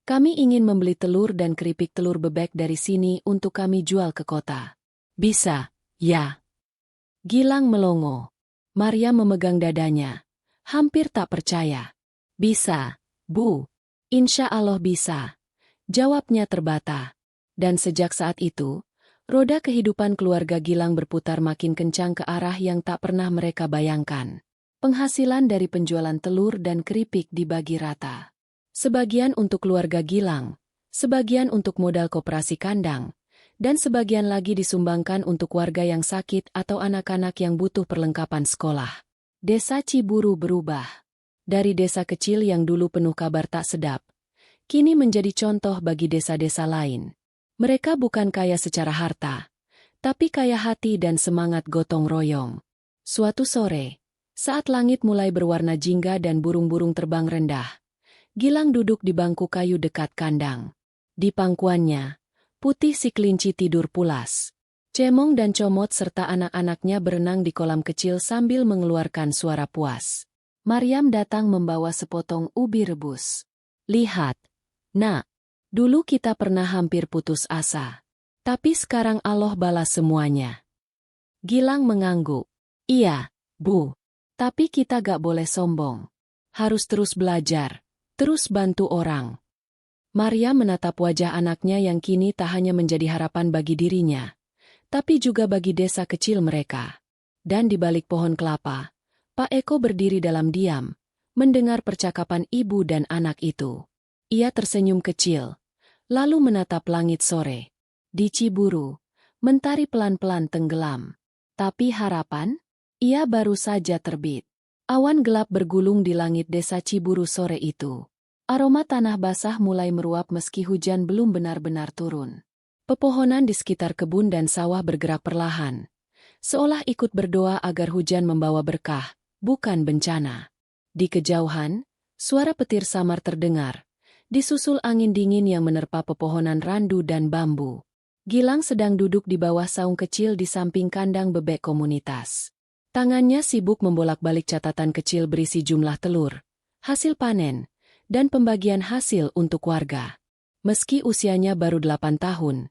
Kami ingin membeli telur dan keripik telur bebek dari sini untuk kami jual ke kota. Bisa, ya. Gilang melongo. Maria memegang dadanya. Hampir tak percaya. Bisa, Bu. Insya Allah bisa. Jawabnya terbata. Dan sejak saat itu, roda kehidupan keluarga Gilang berputar makin kencang ke arah yang tak pernah mereka bayangkan. Penghasilan dari penjualan telur dan keripik dibagi rata. Sebagian untuk keluarga Gilang, sebagian untuk modal koperasi kandang, dan sebagian lagi disumbangkan untuk warga yang sakit atau anak-anak yang butuh perlengkapan sekolah. Desa Ciburu berubah. Dari desa kecil yang dulu penuh kabar tak sedap, kini menjadi contoh bagi desa-desa lain. Mereka bukan kaya secara harta, tapi kaya hati dan semangat gotong royong. Suatu sore, saat langit mulai berwarna jingga dan burung-burung terbang rendah, Gilang duduk di bangku kayu dekat kandang. Di pangkuannya, Putih si kelinci tidur pulas. Cemong dan Comot serta anak-anaknya berenang di kolam kecil sambil mengeluarkan suara puas. Maryam datang membawa sepotong ubi rebus. Lihat, Nak. Dulu kita pernah hampir putus asa. Tapi sekarang Allah balas semuanya. Gilang mengangguk. Iya, Bu. Tapi kita gak boleh sombong. Harus terus belajar. Terus bantu orang. Maria menatap wajah anaknya yang kini tak hanya menjadi harapan bagi dirinya, tapi juga bagi desa kecil mereka. Dan di balik pohon kelapa, Pak Eko berdiri dalam diam, mendengar percakapan ibu dan anak itu. Ia tersenyum kecil. Lalu menatap langit sore. Di Ciburu, mentari pelan-pelan tenggelam. Tapi harapan? Ia baru saja terbit. Awan gelap bergulung di langit desa Ciburu sore itu. Aroma tanah basah mulai meruap meski hujan belum benar-benar turun. Pepohonan di sekitar kebun dan sawah bergerak perlahan, seolah ikut berdoa agar hujan membawa berkah, bukan bencana. Di kejauhan, suara petir samar terdengar, disusul angin dingin yang menerpa pepohonan randu dan bambu. Gilang sedang duduk di bawah saung kecil di samping kandang bebek komunitas. Tangannya sibuk membolak-balik catatan kecil berisi jumlah telur, hasil panen, dan pembagian hasil untuk warga. Meski usianya baru 8 tahun,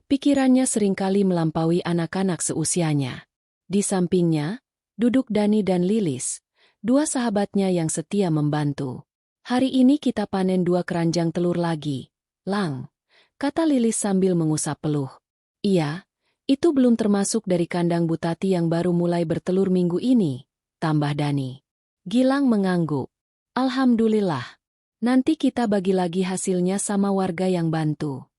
pikirannya seringkali melampaui anak-anak seusianya. Di sampingnya, duduk Dani dan Lilis, dua sahabatnya yang setia membantu. Hari ini kita panen 2 keranjang telur lagi, Lang, kata Lilis sambil mengusap peluh. Iya, itu belum termasuk dari kandang Butati yang baru mulai bertelur minggu ini, tambah Dani. Gilang mengangguk. Alhamdulillah, nanti kita bagi lagi hasilnya sama warga yang bantu.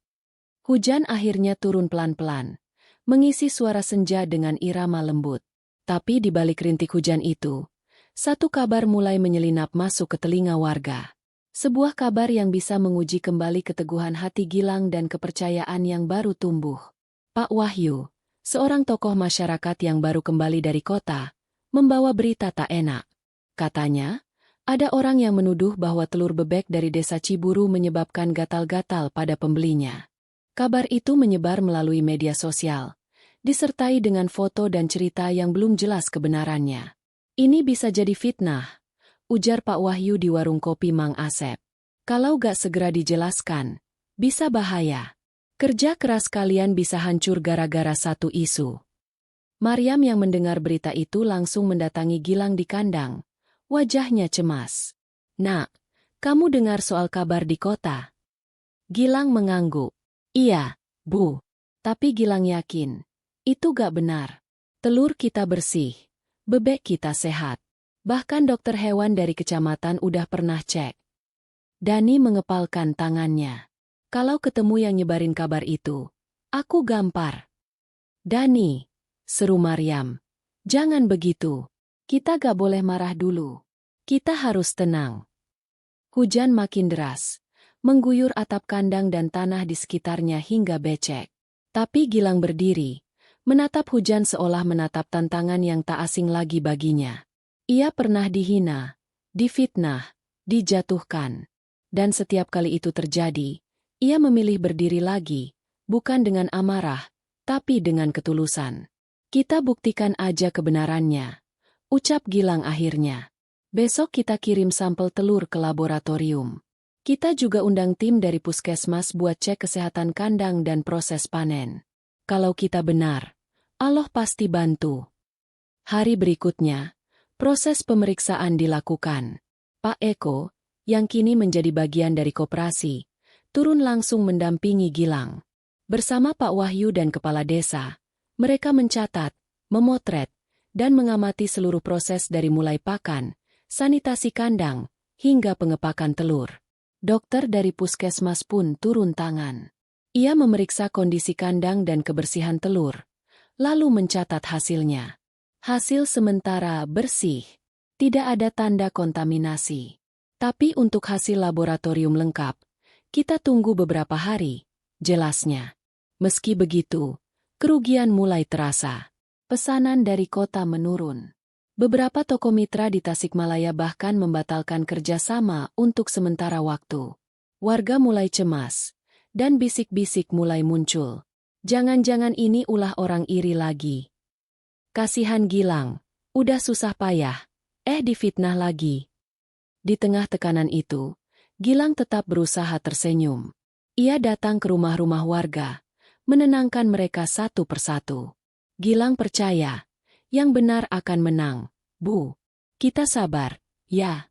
Hujan akhirnya turun pelan-pelan, mengisi suara senja dengan irama lembut. Tapi di balik rintik hujan itu, satu kabar mulai menyelinap masuk ke telinga warga. Sebuah kabar yang bisa menguji kembali keteguhan hati Gilang dan kepercayaan yang baru tumbuh. Pak Wahyu, seorang tokoh masyarakat yang baru kembali dari kota, membawa berita tak enak. Katanya, ada orang yang menuduh bahwa telur bebek dari desa Ciburu menyebabkan gatal-gatal pada pembelinya. Kabar itu menyebar melalui media sosial, disertai dengan foto dan cerita yang belum jelas kebenarannya. Ini bisa jadi fitnah, ujar Pak Wahyu di warung kopi Mang Asep. Kalau gak segera dijelaskan, bisa bahaya. Kerja keras kalian bisa hancur gara-gara satu isu. Maryam yang mendengar berita itu langsung mendatangi Gilang di kandang. Wajahnya cemas. Nak, kamu dengar soal kabar di kota? Gilang mengangguk. Iya, Bu. Tapi Gilang yakin, itu gak benar. Telur kita bersih. Bebek kita sehat. Bahkan dokter hewan dari kecamatan udah pernah cek. Dani mengepalkan tangannya. Kalau ketemu yang nyebarin kabar itu, aku gampar. Dani, seru Maryam. Jangan begitu. Kita gak boleh marah dulu. Kita harus tenang. Hujan makin deras, mengguyur atap kandang dan tanah di sekitarnya hingga becek. Tapi Gilang berdiri, menatap hujan seolah menatap tantangan yang tak asing lagi baginya. Ia pernah dihina, difitnah, dijatuhkan. Dan setiap kali itu terjadi, ia memilih berdiri lagi, bukan dengan amarah, tapi dengan ketulusan. Kita buktikan aja kebenarannya, ucap Gilang akhirnya. Besok kita kirim sampel telur ke laboratorium. Kita juga undang tim dari puskesmas buat cek kesehatan kandang dan proses panen. Kalau kita benar, Allah pasti bantu. Hari berikutnya, proses pemeriksaan dilakukan. Pak Eko, yang kini menjadi bagian dari koperasi, turun langsung mendampingi Gilang. Bersama Pak Wahyu dan Kepala Desa, mereka mencatat, memotret, dan mengamati seluruh proses dari mulai pakan, sanitasi kandang, hingga pengepakan telur. Dokter dari puskesmas pun turun tangan. Ia memeriksa kondisi kandang dan kebersihan telur, lalu mencatat hasilnya. Hasil sementara bersih, tidak ada tanda kontaminasi. Tapi untuk hasil laboratorium lengkap, kita tunggu beberapa hari, jelasnya. Meski begitu, kerugian mulai terasa. Pesanan dari kota menurun. Beberapa toko mitra di Tasikmalaya bahkan membatalkan kerjasama untuk sementara waktu. Warga mulai cemas, dan bisik-bisik mulai muncul. Jangan-jangan ini ulah orang iri lagi. Kasihan Gilang, udah susah payah, difitnah lagi. Di tengah tekanan itu, Gilang tetap berusaha tersenyum. Ia datang ke rumah-rumah warga, menenangkan mereka satu persatu. Gilang percaya, yang benar akan menang, Bu. Kita sabar, ya.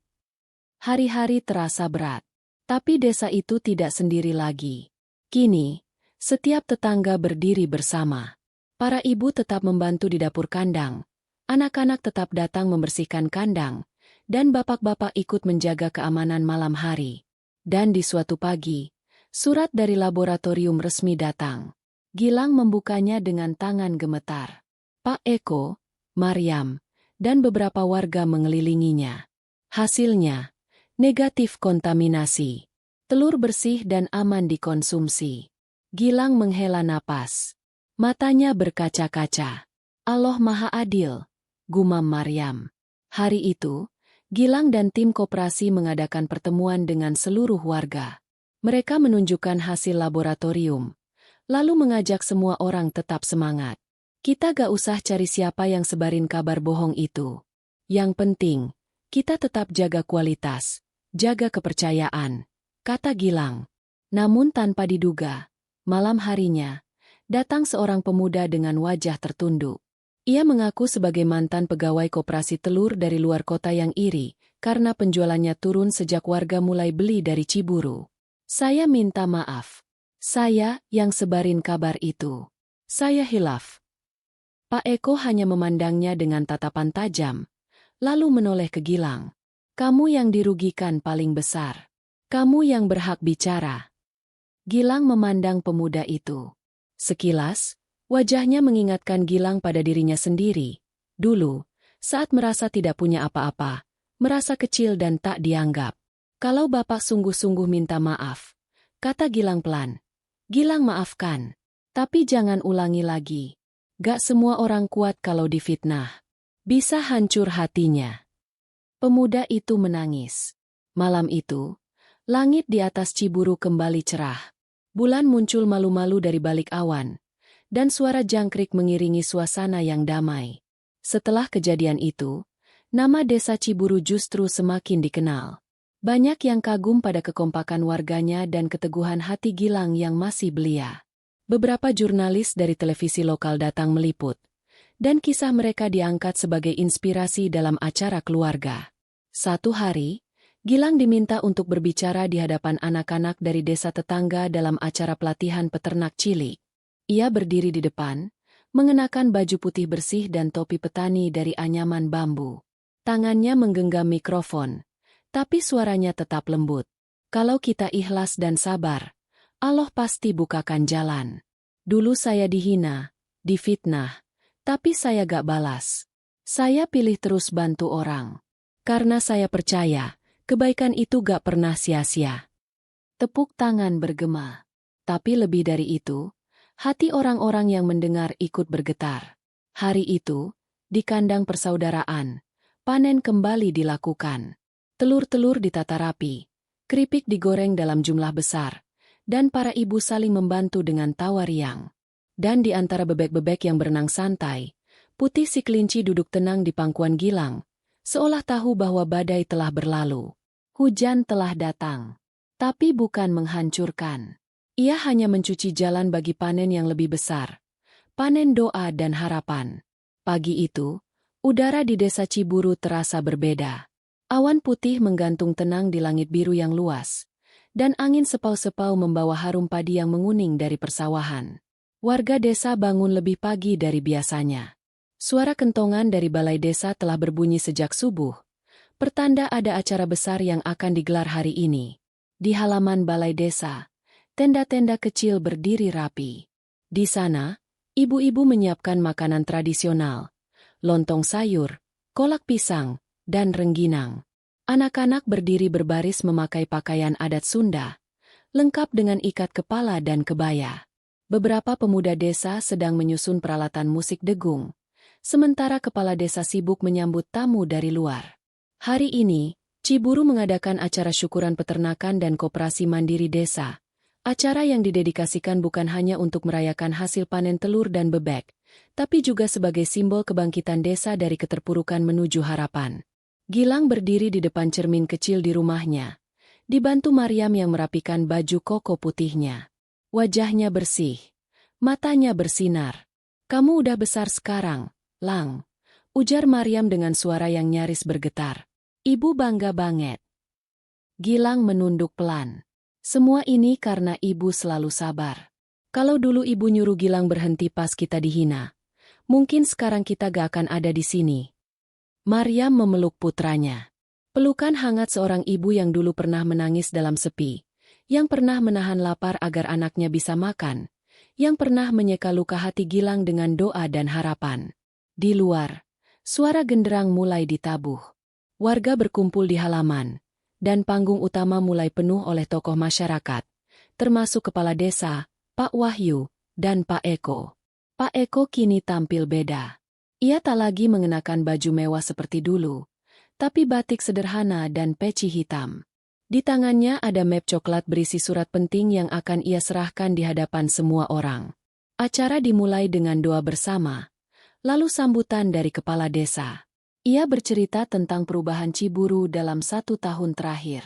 Hari-hari terasa berat, tapi desa itu tidak sendiri lagi. Kini, setiap tetangga berdiri bersama. Para ibu tetap membantu di dapur kandang, anak-anak tetap datang membersihkan kandang, dan bapak-bapak ikut menjaga keamanan malam hari. Dan di suatu pagi, surat dari laboratorium resmi datang. Gilang membukanya dengan tangan gemetar. Pak Eko, Maryam, dan beberapa warga mengelilinginya. Hasilnya, negatif kontaminasi. Telur bersih dan aman dikonsumsi. Gilang menghela napas. Matanya berkaca-kaca. Allah Maha Adil, gumam Maryam. Hari itu, Gilang dan tim koperasi mengadakan pertemuan dengan seluruh warga. Mereka menunjukkan hasil laboratorium, lalu mengajak semua orang tetap semangat. Kita gak usah cari siapa yang sebarin kabar bohong itu. Yang penting, kita tetap jaga kualitas, jaga kepercayaan, kata Gilang. Namun tanpa diduga, malam harinya, datang seorang pemuda dengan wajah tertunduk. Ia mengaku sebagai mantan pegawai koperasi telur dari luar kota yang iri, karena penjualannya turun sejak warga mulai beli dari Ciburu. Saya minta maaf. Saya yang sebarin kabar itu. Saya hilaf. Pak Eko hanya memandangnya dengan tatapan tajam, lalu menoleh ke Gilang. Kamu yang dirugikan paling besar. Kamu yang berhak bicara. Gilang memandang pemuda itu. Sekilas, wajahnya mengingatkan Gilang pada dirinya sendiri. Dulu, saat merasa tidak punya apa-apa, merasa kecil dan tak dianggap. Kalau Bapak sungguh-sungguh minta maaf, kata Gilang pelan. Gilang maafkan, tapi jangan ulangi lagi. Gak semua orang kuat kalau difitnah. Bisa hancur hatinya. Pemuda itu menangis. Malam itu, langit di atas Ciburu kembali cerah. Bulan muncul malu-malu dari balik awan, dan suara jangkrik mengiringi suasana yang damai. Setelah kejadian itu, nama desa Ciburu justru semakin dikenal. Banyak yang kagum pada kekompakan warganya dan keteguhan hati Gilang yang masih belia. Beberapa jurnalis dari televisi lokal datang meliput, dan kisah mereka diangkat sebagai inspirasi dalam acara keluarga. Satu hari, Gilang diminta untuk berbicara di hadapan anak-anak dari desa tetangga dalam acara pelatihan peternak cilik. Ia berdiri di depan, mengenakan baju putih bersih dan topi petani dari anyaman bambu. Tangannya menggenggam mikrofon, tapi suaranya tetap lembut. Kalau kita ikhlas dan sabar, Allah pasti bukakan jalan. Dulu saya dihina, difitnah, tapi saya gak balas. Saya pilih terus bantu orang. Karena saya percaya, kebaikan itu gak pernah sia-sia. Tepuk tangan bergema. Tapi lebih dari itu, hati orang-orang yang mendengar ikut bergetar. Hari itu, di kandang persaudaraan, panen kembali dilakukan. Telur-telur ditata rapi, keripik digoreng dalam jumlah besar, dan para ibu saling membantu dengan tawa riang. Dan di antara bebek-bebek yang berenang santai, Putih si kelinci duduk tenang di pangkuan Gilang, seolah tahu bahwa badai telah berlalu. Hujan telah datang, tapi bukan menghancurkan. Ia hanya mencuci jalan bagi panen yang lebih besar, panen doa dan harapan. Pagi itu, udara di desa Ciburu terasa berbeda. Awan putih menggantung tenang di langit biru yang luas, dan angin sepau-sepau membawa harum padi yang menguning dari persawahan. Warga desa bangun lebih pagi dari biasanya. Suara kentongan dari balai desa telah berbunyi sejak subuh, pertanda ada acara besar yang akan digelar hari ini. Di halaman balai desa, tenda-tenda kecil berdiri rapi. Di sana, ibu-ibu menyiapkan makanan tradisional, lontong sayur, kolak pisang, dan rengginang. Anak-anak berdiri berbaris memakai pakaian adat Sunda, lengkap dengan ikat kepala dan kebaya. Beberapa pemuda desa sedang menyusun peralatan musik degung, sementara kepala desa sibuk menyambut tamu dari luar. Hari ini, Ciburu mengadakan acara syukuran peternakan dan koperasi mandiri desa. Acara yang didedikasikan bukan hanya untuk merayakan hasil panen telur dan bebek, tapi juga sebagai simbol kebangkitan desa dari keterpurukan menuju harapan. Gilang berdiri di depan cermin kecil di rumahnya, dibantu Maryam yang merapikan baju koko putihnya. Wajahnya bersih, matanya bersinar. "Kamu udah besar sekarang, Lang," ujar Maryam dengan suara yang nyaris bergetar. "Ibu bangga banget." Gilang menunduk pelan. Semua ini karena ibu selalu sabar. Kalau dulu ibu nyuruh Gilang berhenti pas kita dihina, mungkin sekarang kita gak akan ada di sini. Maryam memeluk putranya. Pelukan hangat seorang ibu yang dulu pernah menangis dalam sepi, yang pernah menahan lapar agar anaknya bisa makan, yang pernah menyeka luka hati Gilang dengan doa dan harapan. Di luar, suara genderang mulai ditabuh. Warga berkumpul di halaman, dan panggung utama mulai penuh oleh tokoh masyarakat, termasuk kepala desa, Pak Wahyu, dan Pak Eko. Pak Eko kini tampil beda. Ia tak lagi mengenakan baju mewah seperti dulu, tapi batik sederhana dan peci hitam. Di tangannya ada map coklat berisi surat penting yang akan ia serahkan di hadapan semua orang. Acara dimulai dengan doa bersama, lalu sambutan dari kepala desa. Ia bercerita tentang perubahan Ciburu dalam 1 tahun terakhir.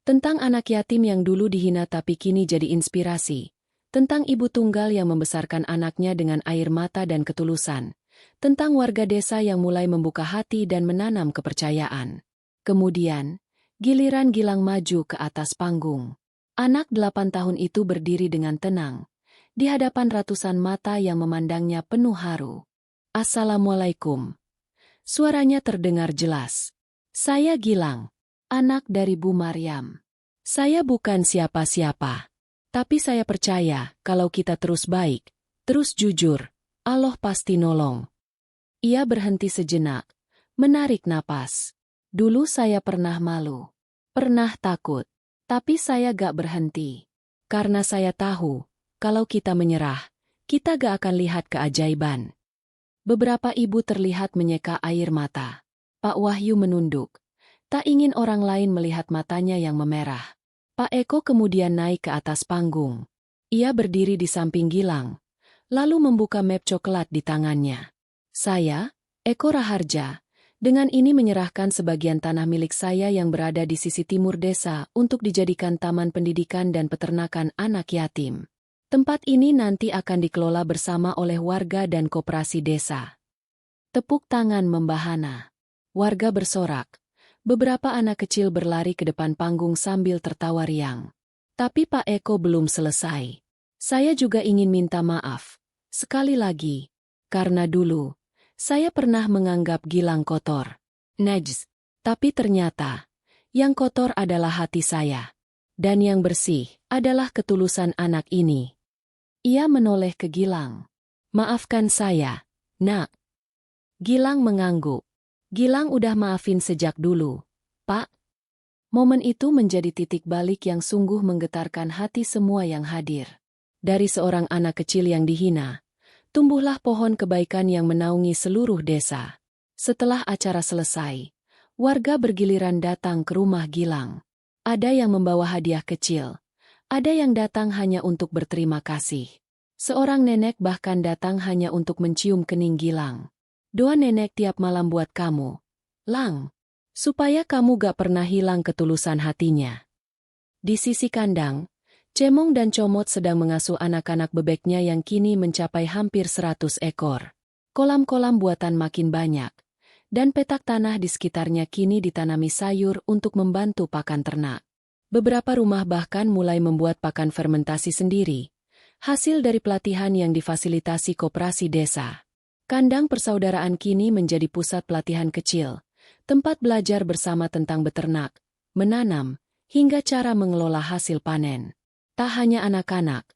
Tentang anak yatim yang dulu dihina tapi kini jadi inspirasi. Tentang ibu tunggal yang membesarkan anaknya dengan air mata dan ketulusan. Tentang warga desa yang mulai membuka hati dan menanam kepercayaan. Kemudian, giliran Gilang maju ke atas panggung. Anak 8 tahun itu berdiri dengan tenang, di hadapan ratusan mata yang memandangnya penuh haru. "Assalamualaikum." Suaranya terdengar jelas. "Saya Gilang, anak dari Bu Maryam. Saya bukan siapa-siapa. Tapi saya percaya kalau kita terus baik, terus jujur, Allah pasti nolong." Ia berhenti sejenak, menarik napas. "Dulu saya pernah malu, pernah takut. Tapi saya gak berhenti. Karena saya tahu, kalau kita menyerah, kita gak akan lihat keajaiban." Beberapa ibu terlihat menyeka air mata. Pak Wahyu menunduk. Tak ingin orang lain melihat matanya yang memerah. Pak Eko kemudian naik ke atas panggung. Ia berdiri di samping Gilang, lalu membuka map coklat di tangannya. "Saya, Eko Raharja, dengan ini menyerahkan sebagian tanah milik saya yang berada di sisi timur desa untuk dijadikan taman pendidikan dan peternakan anak yatim. Tempat ini nanti akan dikelola bersama oleh warga dan koperasi desa." Tepuk tangan membahana. Warga bersorak. Beberapa anak kecil berlari ke depan panggung sambil tertawa riang. Tapi Pak Eko belum selesai. "Saya juga ingin minta maaf. Sekali lagi. Karena dulu, saya pernah menganggap Gilang kotor. Najis. Tapi ternyata, yang kotor adalah hati saya. Dan yang bersih adalah ketulusan anak ini." Ia menoleh ke Gilang. "Maafkan saya, Nak." Gilang mengangguk. "Gilang udah maafin sejak dulu, Pak." Momen itu menjadi titik balik yang sungguh menggetarkan hati semua yang hadir. Dari seorang anak kecil yang dihina, tumbuhlah pohon kebaikan yang menaungi seluruh desa. Setelah acara selesai, warga bergiliran datang ke rumah Gilang. Ada yang membawa hadiah kecil, ada yang datang hanya untuk berterima kasih. Seorang nenek bahkan datang hanya untuk mencium kening Gilang. Doa nenek tiap malam buat kamu, Lang, supaya kamu gak pernah hilang ketulusan hatinya. Di sisi kandang, Cemong dan Comot sedang mengasuh anak-anak bebeknya yang kini mencapai hampir 100 ekor. Kolam-kolam buatan makin banyak, dan petak tanah di sekitarnya kini ditanami sayur untuk membantu pakan ternak. Beberapa rumah bahkan mulai membuat pakan fermentasi sendiri, hasil dari pelatihan yang difasilitasi koperasi desa. Kandang persaudaraan kini menjadi pusat pelatihan kecil, tempat belajar bersama tentang beternak, menanam, hingga cara mengelola hasil panen. Tak hanya anak-anak,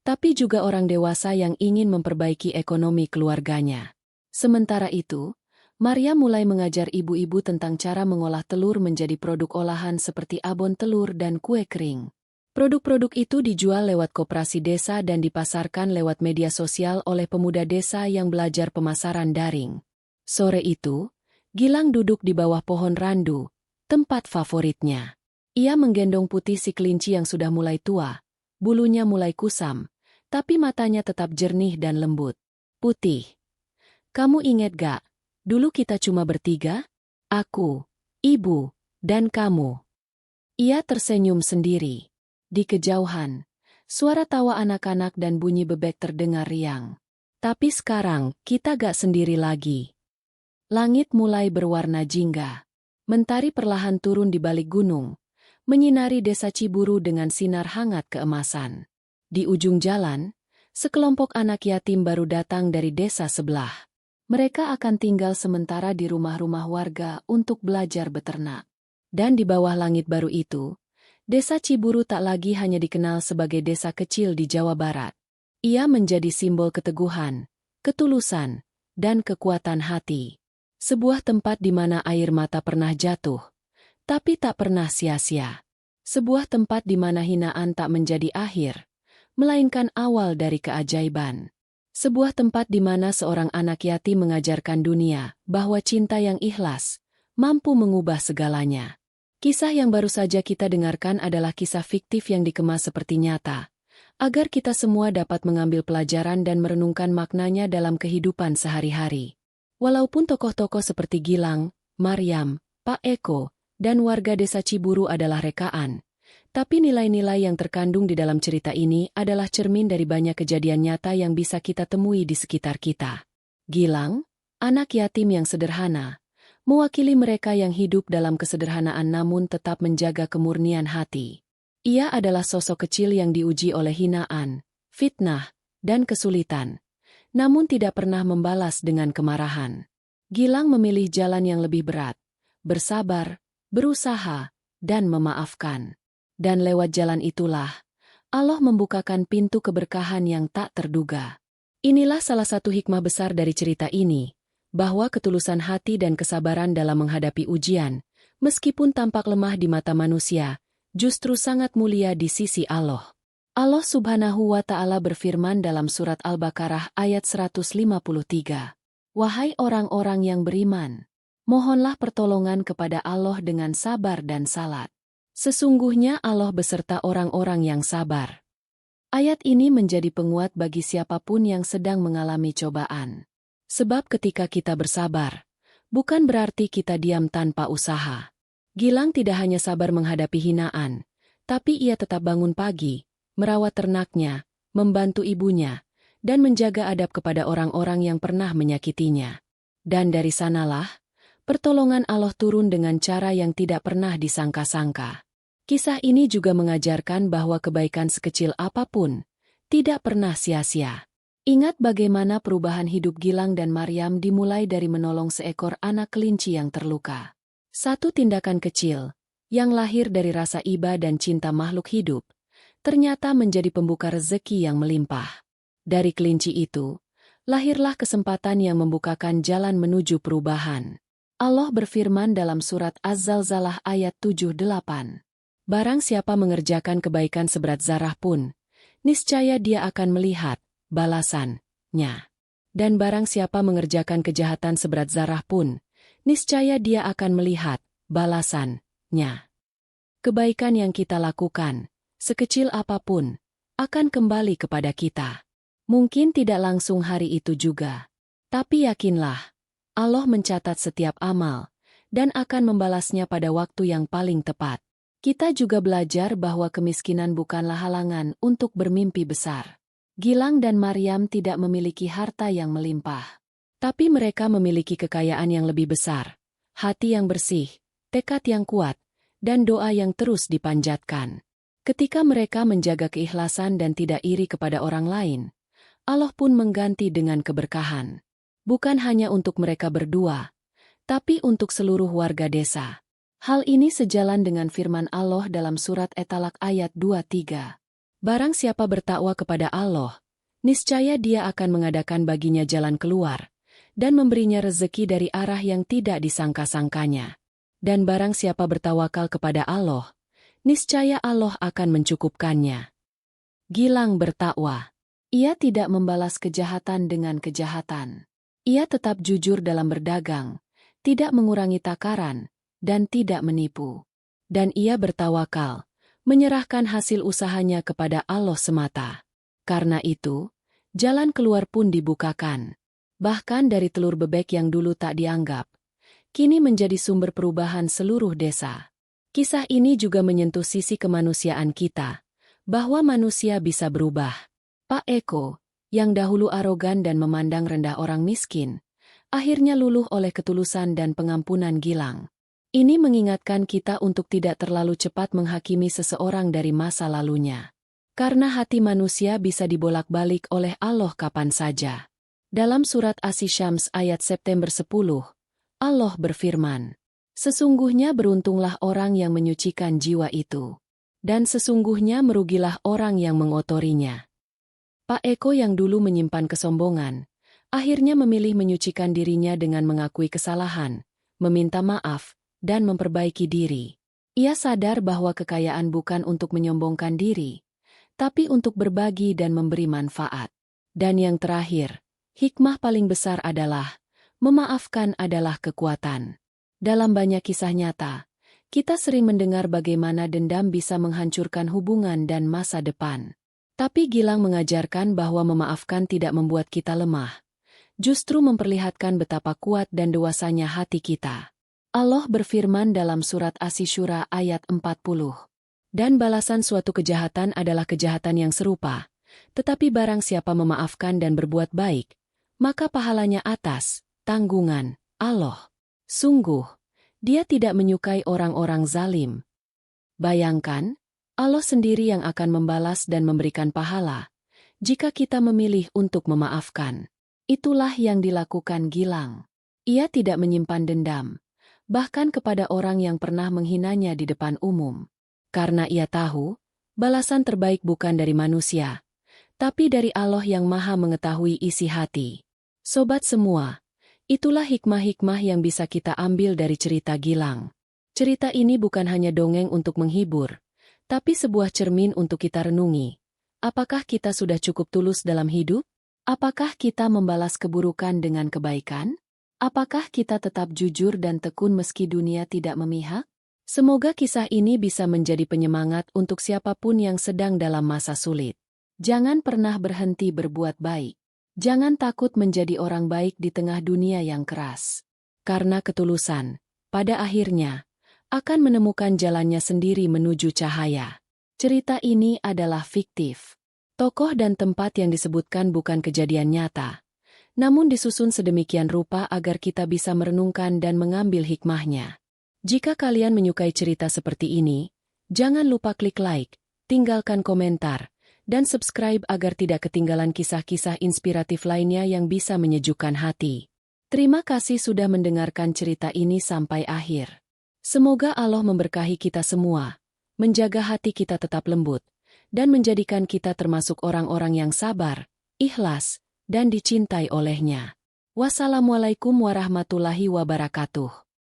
tapi juga orang dewasa yang ingin memperbaiki ekonomi keluarganya. Sementara itu, Maria mulai mengajar ibu-ibu tentang cara mengolah telur menjadi produk olahan seperti abon telur dan kue kering. Produk-produk itu dijual lewat koperasi desa dan dipasarkan lewat media sosial oleh pemuda desa yang belajar pemasaran daring. Sore itu, Gilang duduk di bawah pohon randu, tempat favoritnya. Ia menggendong Putih si kelinci yang sudah mulai tua, bulunya mulai kusam, tapi matanya tetap jernih dan lembut. Putih, kamu ingat gak, dulu kita cuma bertiga? Aku, ibu, dan kamu. Ia tersenyum sendiri. Di kejauhan, suara tawa anak-anak dan bunyi bebek terdengar riang. Tapi sekarang, kita gak sendiri lagi. Langit mulai berwarna jingga. Mentari perlahan turun di balik gunung, menyinari desa Ciburu dengan sinar hangat keemasan. Di ujung jalan, sekelompok anak yatim baru datang dari desa sebelah. Mereka akan tinggal sementara di rumah-rumah warga untuk belajar beternak. Dan di bawah langit baru itu, desa Ciburu tak lagi hanya dikenal sebagai desa kecil di Jawa Barat. Ia menjadi simbol keteguhan, ketulusan, dan kekuatan hati. Sebuah tempat di mana air mata pernah jatuh, tapi tak pernah sia-sia. Sebuah tempat di mana hinaan tak menjadi akhir, melainkan awal dari keajaiban. Sebuah tempat di mana seorang anak yatim mengajarkan dunia bahwa cinta yang ikhlas mampu mengubah segalanya. Kisah yang baru saja kita dengarkan adalah kisah fiktif yang dikemas seperti nyata, agar kita semua dapat mengambil pelajaran dan merenungkan maknanya dalam kehidupan sehari-hari. Walaupun tokoh-tokoh seperti Gilang, Maryam, Pak Eko, dan warga desa Ciburu adalah rekaan, tapi nilai-nilai yang terkandung di dalam cerita ini adalah cermin dari banyak kejadian nyata yang bisa kita temui di sekitar kita. Gilang, anak yatim yang sederhana, mewakili mereka yang hidup dalam kesederhanaan namun tetap menjaga kemurnian hati. Ia adalah sosok kecil yang diuji oleh hinaan, fitnah, dan kesulitan, namun tidak pernah membalas dengan kemarahan. Gilang memilih jalan yang lebih berat, bersabar, berusaha, dan memaafkan. Dan lewat jalan itulah, Allah membukakan pintu keberkahan yang tak terduga. Inilah salah satu hikmah besar dari cerita ini, bahwa ketulusan hati dan kesabaran dalam menghadapi ujian, meskipun tampak lemah di mata manusia, justru sangat mulia di sisi Allah. Allah Subhanahu wa Ta'ala berfirman dalam surat Al-Baqarah ayat 153. Wahai orang-orang yang beriman, mohonlah pertolongan kepada Allah dengan sabar dan salat. Sesungguhnya Allah beserta orang-orang yang sabar. Ayat ini menjadi penguat bagi siapapun yang sedang mengalami cobaan. Sebab ketika kita bersabar, bukan berarti kita diam tanpa usaha. Gilang tidak hanya sabar menghadapi hinaan, tapi ia tetap bangun pagi, merawat ternaknya, membantu ibunya, dan menjaga adab kepada orang-orang yang pernah menyakitinya. Dan dari sanalah, pertolongan Allah turun dengan cara yang tidak pernah disangka-sangka. Kisah ini juga mengajarkan bahwa kebaikan sekecil apapun tidak pernah sia-sia. Ingat bagaimana perubahan hidup Gilang dan Maryam dimulai dari menolong seekor anak kelinci yang terluka. Satu tindakan kecil, yang lahir dari rasa iba dan cinta makhluk hidup, ternyata menjadi pembuka rezeki yang melimpah. Dari kelinci itu, lahirlah kesempatan yang membukakan jalan menuju perubahan. Allah berfirman dalam surat Az-Zalzalah ayat 7-8. Barang siapa mengerjakan kebaikan seberat zarah pun, niscaya dia akan melihat balasannya. Dan barang siapa mengerjakan kejahatan seberat zarah pun, niscaya dia akan melihat balasannya. Kebaikan yang kita lakukan, sekecil apapun, akan kembali kepada kita. Mungkin tidak langsung hari itu juga. Tapi yakinlah, Allah mencatat setiap amal, dan akan membalasnya pada waktu yang paling tepat. Kita juga belajar bahwa kemiskinan bukanlah halangan untuk bermimpi besar. Gilang dan Maryam tidak memiliki harta yang melimpah. Tapi mereka memiliki kekayaan yang lebih besar, hati yang bersih, tekad yang kuat, dan doa yang terus dipanjatkan. Ketika mereka menjaga keikhlasan dan tidak iri kepada orang lain, Allah pun mengganti dengan keberkahan. Bukan hanya untuk mereka berdua, tapi untuk seluruh warga desa. Hal ini sejalan dengan firman Allah dalam surat At-Talaq ayat 23. Barang siapa bertakwa kepada Allah, niscaya dia akan mengadakan baginya jalan keluar, dan memberinya rezeki dari arah yang tidak disangka-sangkanya. Dan barang siapa bertawakal kepada Allah, niscaya Allah akan mencukupkannya. Gilang bertakwa. Ia tidak membalas kejahatan dengan kejahatan. Ia tetap jujur dalam berdagang, tidak mengurangi takaran, dan tidak menipu. Dan ia bertawakal, menyerahkan hasil usahanya kepada Allah semata. Karena itu, jalan keluar pun dibukakan. Bahkan dari telur bebek yang dulu tak dianggap, kini menjadi sumber perubahan seluruh desa. Kisah ini juga menyentuh sisi kemanusiaan kita, bahwa manusia bisa berubah. Pak Eko, yang dahulu arogan dan memandang rendah orang miskin, akhirnya luluh oleh ketulusan dan pengampunan Gilang. Ini mengingatkan kita untuk tidak terlalu cepat menghakimi seseorang dari masa lalunya. Karena hati manusia bisa dibolak-balik oleh Allah kapan saja. Dalam surat Asy-Syams ayat September 10, Allah berfirman, "Sesungguhnya beruntunglah orang yang menyucikan jiwa itu, dan sesungguhnya merugilah orang yang mengotorinya." Pak Eko yang dulu menyimpan kesombongan, akhirnya memilih menyucikan dirinya dengan mengakui kesalahan, meminta maaf, dan memperbaiki diri. Ia sadar bahwa kekayaan bukan untuk menyombongkan diri, tapi untuk berbagi dan memberi manfaat. Dan yang terakhir, hikmah paling besar adalah, memaafkan adalah kekuatan. Dalam banyak kisah nyata, kita sering mendengar bagaimana dendam bisa menghancurkan hubungan dan masa depan. Tapi Gilang mengajarkan bahwa memaafkan tidak membuat kita lemah, justru memperlihatkan betapa kuat dan dewasanya hati kita. Allah berfirman dalam surat Asy-Syura ayat 40. Dan balasan suatu kejahatan adalah kejahatan yang serupa, tetapi barang siapa memaafkan dan berbuat baik, maka pahalanya atas tanggungan Allah. Sungguh, Dia tidak menyukai orang-orang zalim. Bayangkan, Allah sendiri yang akan membalas dan memberikan pahala, jika kita memilih untuk memaafkan. Itulah yang dilakukan Gilang. Ia tidak menyimpan dendam, bahkan kepada orang yang pernah menghinanya di depan umum. Karena ia tahu, balasan terbaik bukan dari manusia, tapi dari Allah yang Maha mengetahui isi hati. Sobat semua, itulah hikmah-hikmah yang bisa kita ambil dari cerita Gilang. Cerita ini bukan hanya dongeng untuk menghibur, tapi sebuah cermin untuk kita renungi. Apakah kita sudah cukup tulus dalam hidup? Apakah kita membalas keburukan dengan kebaikan? Apakah kita tetap jujur dan tekun meski dunia tidak memihak? Semoga kisah ini bisa menjadi penyemangat untuk siapapun yang sedang dalam masa sulit. Jangan pernah berhenti berbuat baik. Jangan takut menjadi orang baik di tengah dunia yang keras. Karena ketulusan, pada akhirnya, akan menemukan jalannya sendiri menuju cahaya. Cerita ini adalah fiktif. Tokoh dan tempat yang disebutkan bukan kejadian nyata, namun disusun sedemikian rupa agar kita bisa merenungkan dan mengambil hikmahnya. Jika kalian menyukai cerita seperti ini, jangan lupa klik like, tinggalkan komentar, dan subscribe agar tidak ketinggalan kisah-kisah inspiratif lainnya yang bisa menyejukkan hati. Terima kasih sudah mendengarkan cerita ini sampai akhir. Semoga Allah memberkahi kita semua, menjaga hati kita tetap lembut, dan menjadikan kita termasuk orang-orang yang sabar, ikhlas, dan dicintai olehnya. Wassalamualaikum warahmatullahi wabarakatuh.